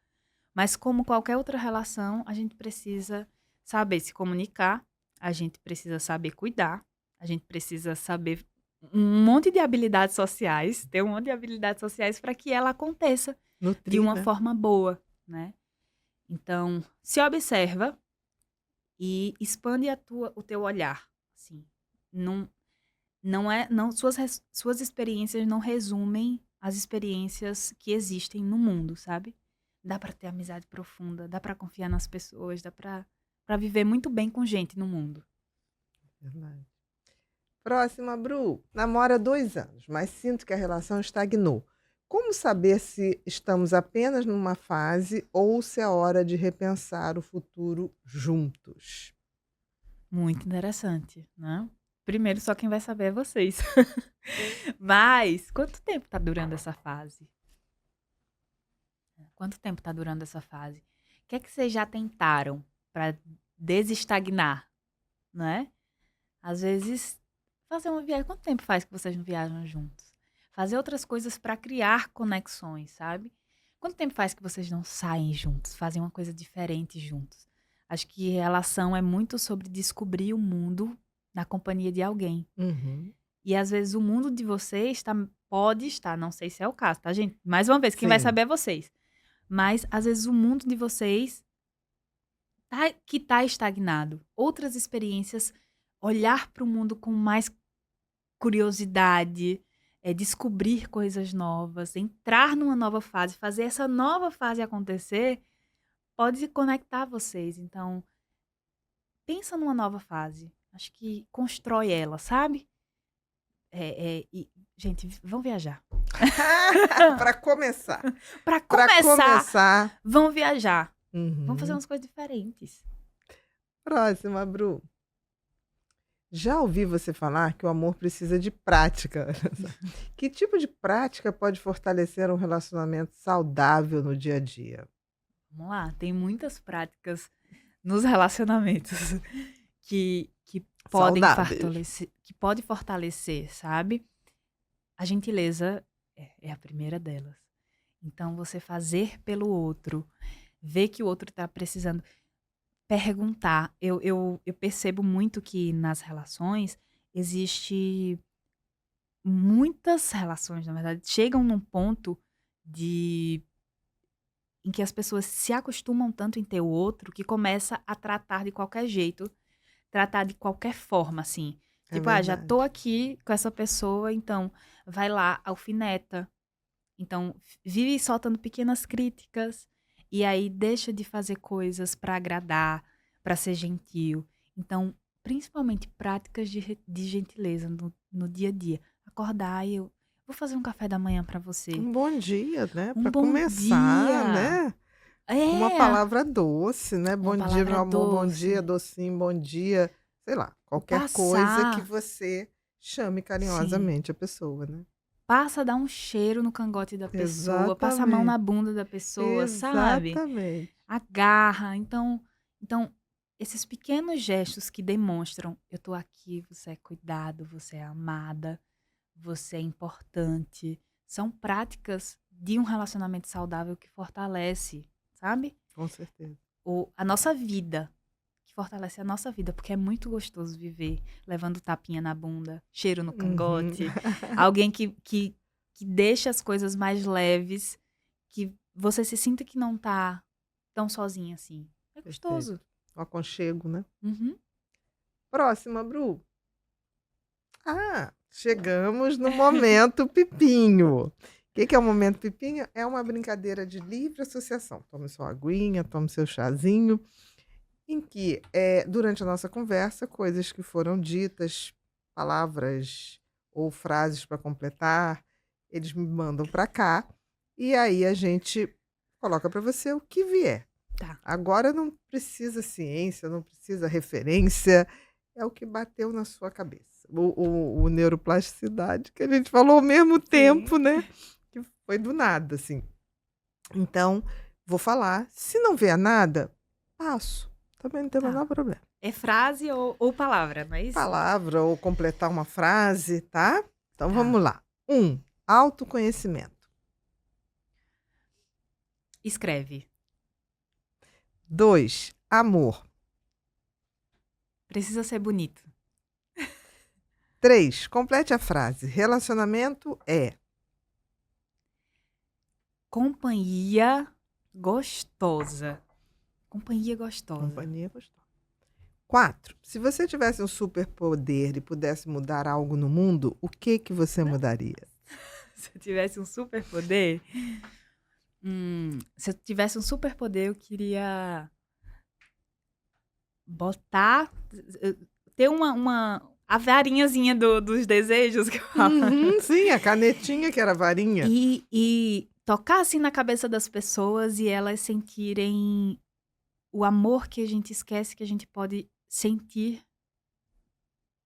Mas como qualquer outra relação, a gente precisa saber se comunicar, a gente precisa saber cuidar, a gente precisa saber um monte de habilidades sociais, ter um monte de habilidades sociais para que ela aconteça de Nutrir, uma né? forma boa, né? Então, se observa e expande o teu olhar, assim. Suas experiências não resumem as experiências que existem no mundo, sabe? Dá pra ter amizade profunda, dá pra confiar nas pessoas, dá pra viver muito bem com gente no mundo. Verdade. Próxima, Bru. Namora há 2 anos, mas sinto que a relação estagnou. Como saber se estamos apenas numa fase ou se é hora de repensar o futuro juntos? Muito interessante, né? Primeiro, só quem vai saber é vocês. Mas, quanto tempo tá durando essa fase? Quanto tempo tá durando essa fase? O que é que vocês já tentaram pra desestagnar, né? Às vezes, fazer uma viagem. Quanto tempo faz que vocês não viajam juntos? Fazer outras coisas pra criar conexões, sabe? Quanto tempo faz que vocês não saem juntos, fazem uma coisa diferente juntos? Acho que relação é muito sobre descobrir o mundo na companhia de alguém. Uhum. E às vezes o mundo de vocês pode estar, não sei se é o caso, tá, gente? Mais uma vez, quem vai Sim. saber é vocês. Mas às vezes o mundo de vocês que tá estagnado. Outras experiências, olhar para o mundo com mais curiosidade, descobrir coisas novas, entrar numa nova fase, fazer essa nova fase acontecer, pode conectar vocês. Então, pensa numa nova fase. Acho que constrói ela, sabe? Gente, vamos viajar. Para começar. Pra Para começar, começar. vamos viajar. Uhum. Vamos fazer umas coisas diferentes. Próxima, Bru. Já ouvi você falar que o amor precisa de prática. Que tipo de prática pode fortalecer um relacionamento saudável no dia a dia? Vamos lá, tem muitas práticas nos relacionamentos que podem Saudáveis. fortalecer, sabe? A gentileza é a primeira delas. Então, você fazer pelo outro, ver que o outro está precisando, perguntar. Eu percebo muito que nas relações existe muitas relações, na verdade, chegam num ponto de em que as pessoas se acostumam tanto em ter o outro que começa a tratar de qualquer jeito, tratar de qualquer forma, assim. É Tipo, já tô verdade. aqui com essa pessoa, então vai lá, alfineta. Então, vive soltando pequenas críticas e aí deixa de fazer coisas pra agradar, pra ser gentil. Então, principalmente práticas de gentileza no dia a dia. Acordar e eu vou fazer um café da manhã pra você. Um bom dia, né? Um Para bom começar, dia. né? Com uma É, palavra doce, né? uma Bom dia, meu palavra amor, bom dia, doce. docinho, bom dia. Sei lá, qualquer coisa que Passar, você chame sim. carinhosamente a pessoa, né? Passa, dá um cheiro no cangote da pessoa, passa a mão Exatamente. na bunda da pessoa, sabe? Exatamente. Agarra. Então, esses pequenos gestos que demonstram, eu tô aqui, você é cuidado, você é amada, você é importante, são práticas de um relacionamento saudável que fortalece, sabe? Com certeza. A nossa vida, que fortalece a nossa vida, porque é muito gostoso viver levando tapinha na bunda, cheiro no Uhum. cangote, alguém que deixa as coisas mais leves, que você se sinta que não tá tão sozinha assim. É Perfeito. gostoso. O aconchego, né? Uhum. Próxima, Bru. Ah, chegamos no momento Pipinho. O que é o momento Pipinho? É uma brincadeira de livre associação. Tome sua aguinha, tome seu chazinho, em que, durante a nossa conversa, coisas que foram ditas, palavras ou frases para completar, eles me mandam para cá e aí a gente coloca para você o que vier. Tá. Agora não precisa ciência, não precisa referência, é o que bateu na sua cabeça. O neuroplasticidade, que a gente falou ao mesmo Sim. tempo, né? Que foi do nada, assim. Então, vou falar. Se não vier nada, passo. Também não tem o Tá. menor problema. É frase ou palavra, não é isso? Palavra ou completar uma frase, tá? Então Tá. vamos lá. 1. Autoconhecimento. Escreve. 2. Amor. Precisa ser bonito. 3. Complete a frase. Relacionamento é. Companhia gostosa. Companhia gostosa. Companhia gostosa. 4. Se você tivesse um superpoder e pudesse mudar algo no mundo, o que você mudaria? Se eu tivesse um superpoder. Se eu tivesse um superpoder, eu queria botar. Ter a varinhazinha dos desejos que eu falo. Uhum, sim, a canetinha que era varinha. E tocar assim na cabeça das pessoas e elas sentirem o amor que a gente esquece que a gente pode sentir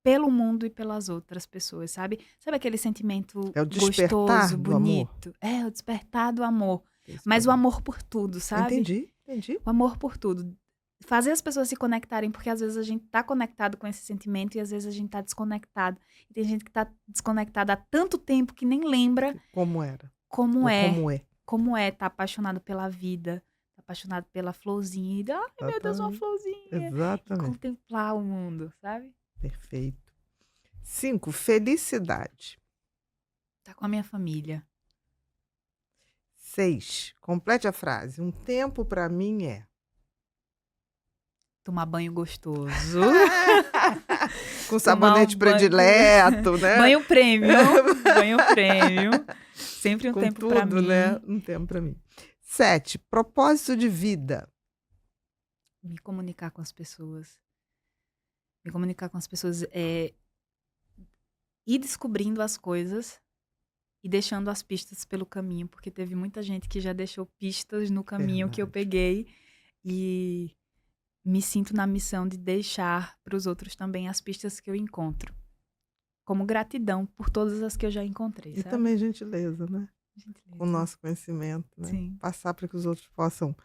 pelo mundo e pelas outras pessoas, sabe? Sabe aquele sentimento É o despertar gostoso, do amor. bonito? É, o despertar do amor. Esse Mas o poder. amor por tudo, sabe? Entendi. O amor por tudo. Fazer as pessoas se conectarem, porque às vezes a gente tá conectado com esse sentimento e às vezes a gente tá desconectado. E tem gente que tá desconectada há tanto tempo que nem lembra Como era. como Ou é. como é. Como é tá apaixonado pela vida, tá apaixonado pela florzinha. E, ai, meu Deus, uma Exatamente. florzinha. E Exatamente. contemplar o mundo, sabe? Perfeito. 5. Felicidade. Tá com a minha família. 6. Complete a frase. Um tempo para mim é. Tomar banho gostoso. Com Tomar sabonete banho. predileto, né? Banho premium. Banho premium. Sempre um Com tempo pra tudo, mim. né? Um tempo para mim. 7. Propósito de vida. Me comunicar com as pessoas. Me comunicar com as pessoas é ir descobrindo as coisas e deixando as pistas pelo caminho, porque teve muita gente que já deixou pistas no caminho que eu Verdade. peguei e me sinto na missão de deixar para os outros também as pistas que eu encontro, como gratidão por todas as que eu já encontrei, E sabe? também gentileza, né? Com o Gentileza. nosso conhecimento, né? Sim. Passar para que os outros possam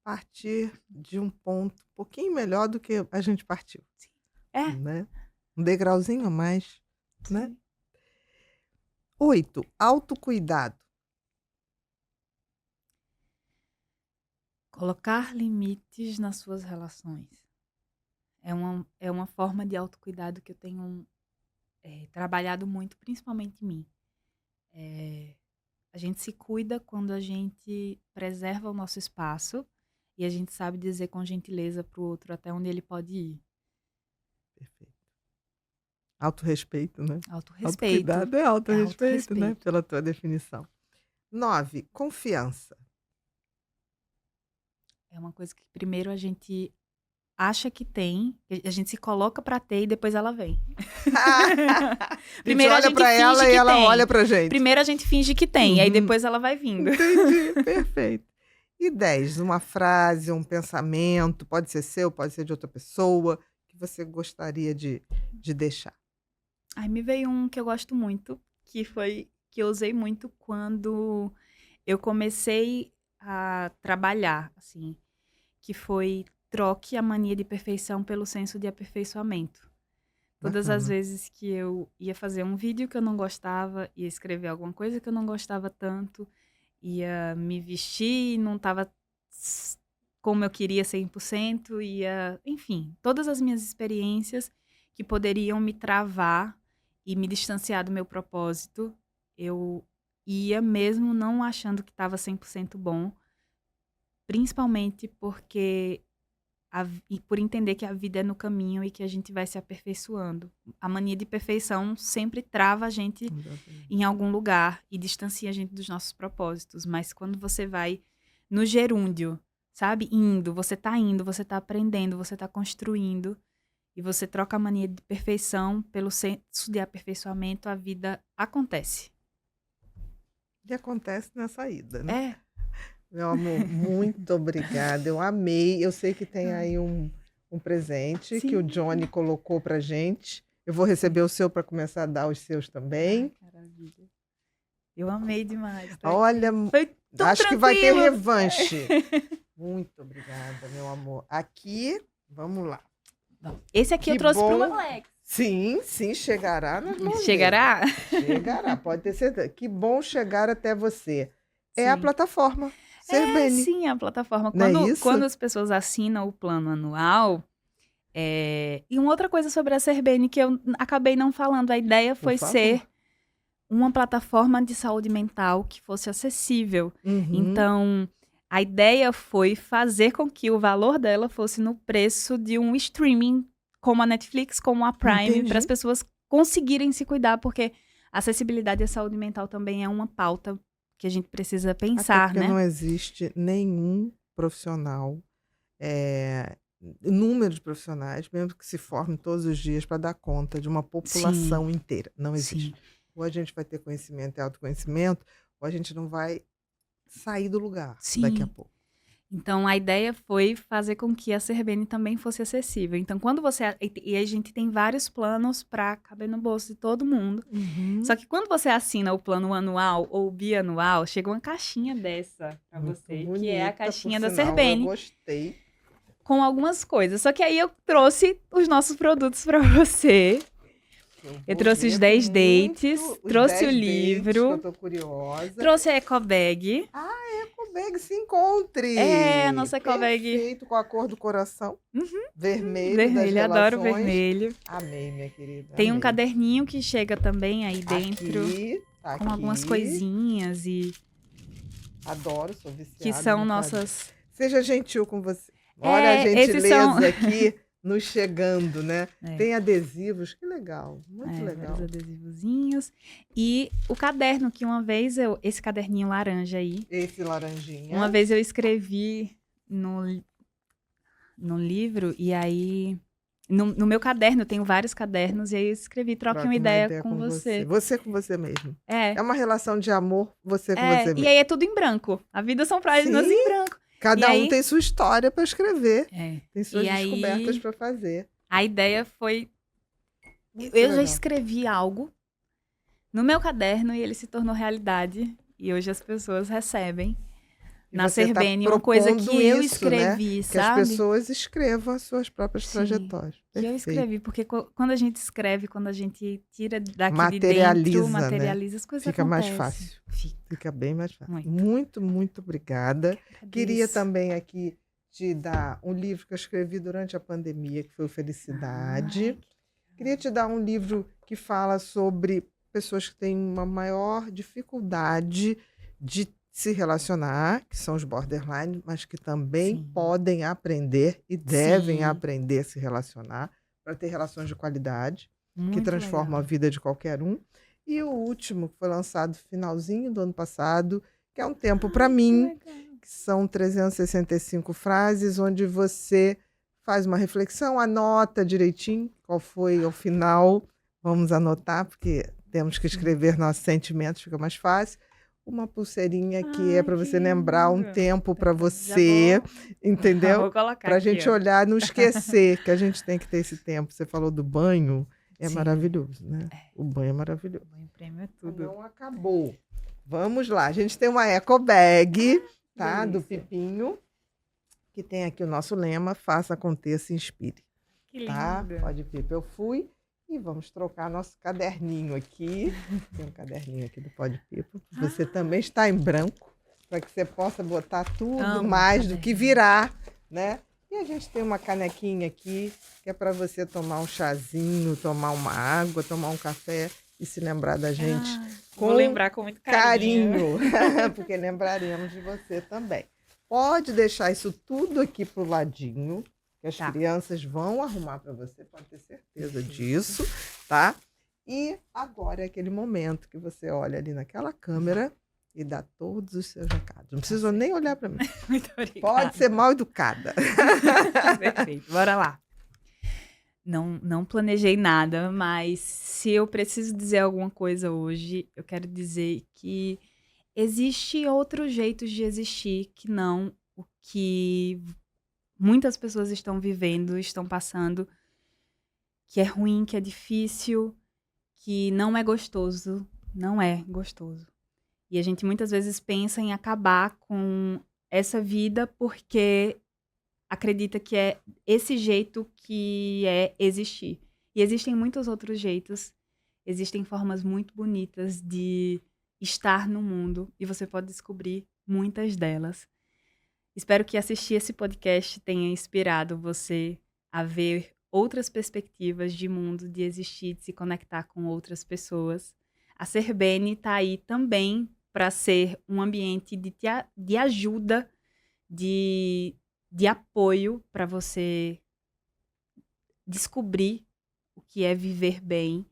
partir de um ponto um pouquinho melhor do que a gente partiu, É. né? Um degrauzinho a mais, né? Sim. 8, autocuidado. Colocar limites nas suas relações. É uma forma de autocuidado que eu tenho trabalhado muito, principalmente em mim. A gente se cuida quando a gente preserva o nosso espaço e a gente sabe dizer com gentileza pro outro até onde ele pode ir. Perfeito. Autorrespeito, né? Autorrespeito. Autocuidado é autorrespeito, né? autorrespeito. Pela tua definição. 9, confiança. É uma coisa que primeiro a gente acha que tem, a gente se coloca pra ter e depois ela vem. Primeiro Primeiro a olha gente pra finge ela que e ela tem. olha pra gente. Primeiro a gente finge que tem, aí Uhum. depois ela vai vindo. Entendi, perfeito. E 10, uma frase, um pensamento, pode ser seu, pode ser de outra pessoa, que você gostaria de deixar. Aí me veio um que eu gosto muito, que eu usei muito quando eu comecei a trabalhar, assim, que foi: troque a mania de perfeição pelo senso de aperfeiçoamento. Todas as Bacana. vezes que eu ia fazer um vídeo que eu não gostava, ia escrever alguma coisa que eu não gostava tanto, ia me vestir e não estava como eu queria 100%, enfim, todas as minhas experiências que poderiam me travar e me distanciar do meu propósito, eu ia mesmo não achando que estava 100% bom, principalmente porque e por entender que a vida é no caminho e que a gente vai se aperfeiçoando. A mania de perfeição sempre trava a gente Exatamente. em algum lugar e distancia a gente dos nossos propósitos. Mas quando você vai no gerúndio, sabe? Você tá aprendendo, você tá construindo, e você troca a mania de perfeição pelo senso de aperfeiçoamento, a vida acontece. E acontece nessa ida, né? É. Meu amor, muito obrigada. Eu amei. Eu sei que tem aí um presente que o Sim. Johnny colocou pra gente. Eu vou receber o seu para começar a dar os seus também. Ai, maravilha. Eu amei demais. Tá? Olha, Foi tão acho que vai ter tranquilo. revanche. Muito obrigada, meu amor. Aqui, vamos lá. Esse aqui eu Que trouxe pro bom. Alex. Sim, chegará nas mãos dele. Chegará? Chegará, pode ter certeza. Que bom chegar até você. É a Sim. plataforma Serbene. Sim, a plataforma. Não é Quando, isso? quando as pessoas assinam o plano anual. E uma outra coisa sobre a Serbene que eu acabei não falando, a ideia foi favor. ser uma plataforma de saúde mental que fosse acessível. Uhum. Então, a ideia foi fazer com que o valor dela fosse no preço de um streaming, como a Netflix, como a Prime, Entendi. para as pessoas conseguirem se cuidar, porque acessibilidade à saúde mental também é uma pauta que a gente precisa pensar, Até porque né? não existe nenhum profissional, número de profissionais, mesmo que se formem todos os dias para dar conta de uma população inteira. Não existe. Sim. Ou a gente vai ter conhecimento e autoconhecimento, ou a gente não vai sair do lugar daqui a Sim. pouco. Então, a ideia foi fazer com que a Serbene também fosse acessível. Então, quando você... E a gente tem vários planos para caber no bolso de todo mundo. Uhum. Só que quando você assina o plano anual ou bianual, chega uma caixinha dessa para Muito você, que bonita, é a por caixinha da sinal, Serbene, Eu gostei. com algumas coisas. Só que aí eu trouxe os nossos produtos para você. Eu trouxe os 10 dates, trouxe o livro. Que eu tô curiosa. Trouxe a ecobag. Ecobag, se encontre. É, a nossa ecobag. Perfeito, com a cor do coração. Uhum. Vermelho, Vermelho, das adoro relações. vermelho. Amei, minha querida. Tem um amei. caderninho que chega também aí dentro, Aqui, tá com aqui. algumas coisinhas e Adoro, sou viciada. que são no nossas... Seja gentil com você. Olha a esses gentileza são... aqui nos chegando, né? É. Tem adesivos, que legal, muito legal. Vários adesivozinhos. E o caderno, que uma vez esse caderninho laranja aí, Esse laranjinha. uma vez eu escrevi no livro, e aí No meu caderno, eu tenho vários cadernos, e aí eu escrevi, troque uma ideia com você. Você com você mesmo. É, É uma relação de amor, você com você e mesmo. aí é tudo em branco. A vida são páginas Sim. em branco. Cada E um aí- tem sua história para escrever, É. tem suas E aí- descobertas para fazer. A ideia foi... Muito Eu já legal. escrevi algo no meu caderno e ele se tornou realidade. E hoje as pessoas recebem E na você tá Serbene uma coisa propondo que eu isso, né? escrevi, Que as sabe? pessoas escrevam as suas próprias Sim, trajetórias. Que eu Perfeito. escrevi, porque quando a gente escreve, quando a gente tira daqui Materializa, de dentro, né? materializa, as coisas Fica mais acontecem. fácil. Fica. Fica bem mais fácil. Muito. Muito, muito obrigada. Queria Agradeço. também aqui te dar um livro que eu escrevi durante a pandemia, que foi o Felicidade. Ai, Queria te dar um livro que fala sobre pessoas que têm uma maior dificuldade de se relacionar, que são os borderline, mas que também Sim. podem aprender e devem Sim. aprender a se relacionar para ter relações de qualidade, que muito transformam a legal. vida de qualquer um. E o último, que foi lançado no finalzinho do ano passado, que é Um Tempo para Mim, Que legal. que são 365 frases, onde você faz uma reflexão, anota direitinho qual foi ao final. Vamos anotar, porque temos que escrever nossos sentimentos, fica mais fácil. Uma pulseirinha que é Ai, para que você lembrar um lindo. tempo para Já você, entendeu? Vou colocar Para a aqui, gente ó. olhar, não esquecer que a gente tem que ter esse tempo. Você falou do banho, é Sim. maravilhoso, né? O banho é maravilhoso. O banho prêmio é tudo. Não acabou. Vamos lá. A gente tem uma eco bag, tá? Do delícia. Pipinho, que tem aqui o nosso lema: faça aconteça, inspire. Que lindo. Tá? Pode, Pipa. Eu fui. E vamos trocar nosso caderninho aqui. Tem um caderninho aqui do Pode Pipa. Você também está em branco, para que você possa botar tudo Amo mais do caderninho. que virar, né? E a gente tem uma canequinha aqui, que é para você tomar um chazinho, tomar uma água, tomar um café e se lembrar da gente Vou com lembrar com muito carinho. carinho, porque lembraremos de você também. Pode deixar isso tudo aqui pro ladinho, que as Tá. crianças vão arrumar para você, pode ter certeza disso, tá? E agora é aquele momento que você olha ali naquela câmera e dá todos os seus recados. Não precisa nem olhar para mim. Muito obrigada. Pode ser mal educada. Perfeito. Bora lá. Não planejei nada, mas se eu preciso dizer alguma coisa hoje, eu quero dizer que existe outros jeitos de existir que não o que muitas pessoas estão vivendo, estão passando, que é ruim, que é difícil, que não é gostoso. Não é gostoso. E a gente muitas vezes pensa em acabar com essa vida porque acredita que é esse jeito que é existir. E existem muitos outros jeitos, existem formas muito bonitas de estar no mundo e você pode descobrir muitas delas. Espero que assistir esse podcast tenha inspirado você a ver outras perspectivas de mundo, de existir, de se conectar com outras pessoas. A Serbene está aí também para ser um ambiente de ajuda, de apoio para você descobrir o que é viver bem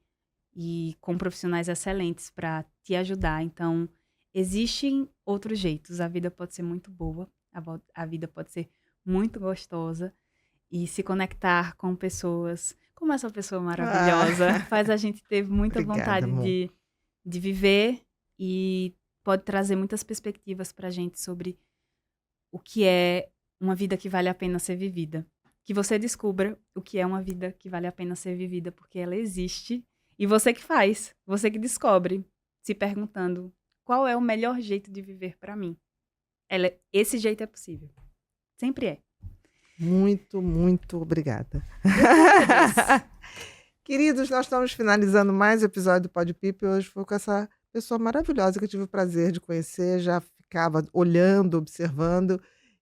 e com profissionais excelentes para te ajudar. Então, existem outros jeitos. A vida pode ser muito boa, a vida pode ser muito gostosa e se conectar com pessoas como essa pessoa maravilhosa faz a gente ter muita Obrigada, vontade amor. de viver e pode trazer muitas perspectivas para a gente sobre o que é uma vida que vale a pena ser vivida. Que você descubra o que é uma vida que vale a pena ser vivida, porque ela existe. E você que faz, você que descobre, se perguntando qual é o melhor jeito de viver para mim. Esse jeito é possível. Sempre é. Muito, muito obrigada. Queridos, nós estamos finalizando mais um episódio do Pode Pipa e hoje foi com essa pessoa maravilhosa que eu tive o prazer de conhecer, já ficava olhando, observando,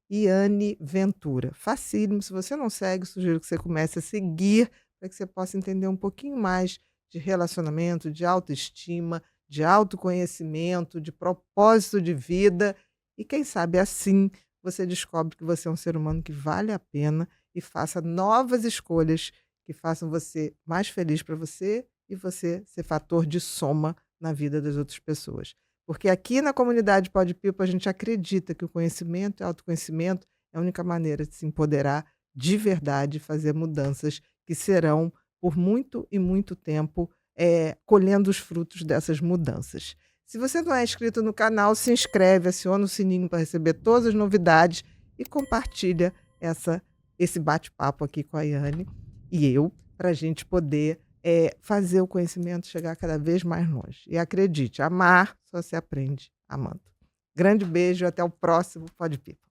Iane Ventura. Facílimo, se você não segue, sugiro que você comece a seguir para que você possa entender um pouquinho mais de relacionamento, de autoestima, de autoconhecimento, de propósito de vida e quem sabe assim você descobre que você é um ser humano que vale a pena e faça novas escolhas que façam você mais feliz para você e você ser fator de soma na vida das outras pessoas. Porque aqui na comunidade Pode Pipa a gente acredita que o conhecimento e autoconhecimento é a única maneira de se empoderar de verdade e fazer mudanças que que serão, por muito e muito tempo, colhendo os frutos dessas mudanças. Se você não é inscrito no canal, se inscreve, aciona o sininho para receber todas as novidades e compartilha esse bate-papo aqui com a Yane e eu, para a gente poder fazer o conhecimento chegar cada vez mais longe. E acredite, amar só se aprende amando. Grande beijo, até o próximo Pod People.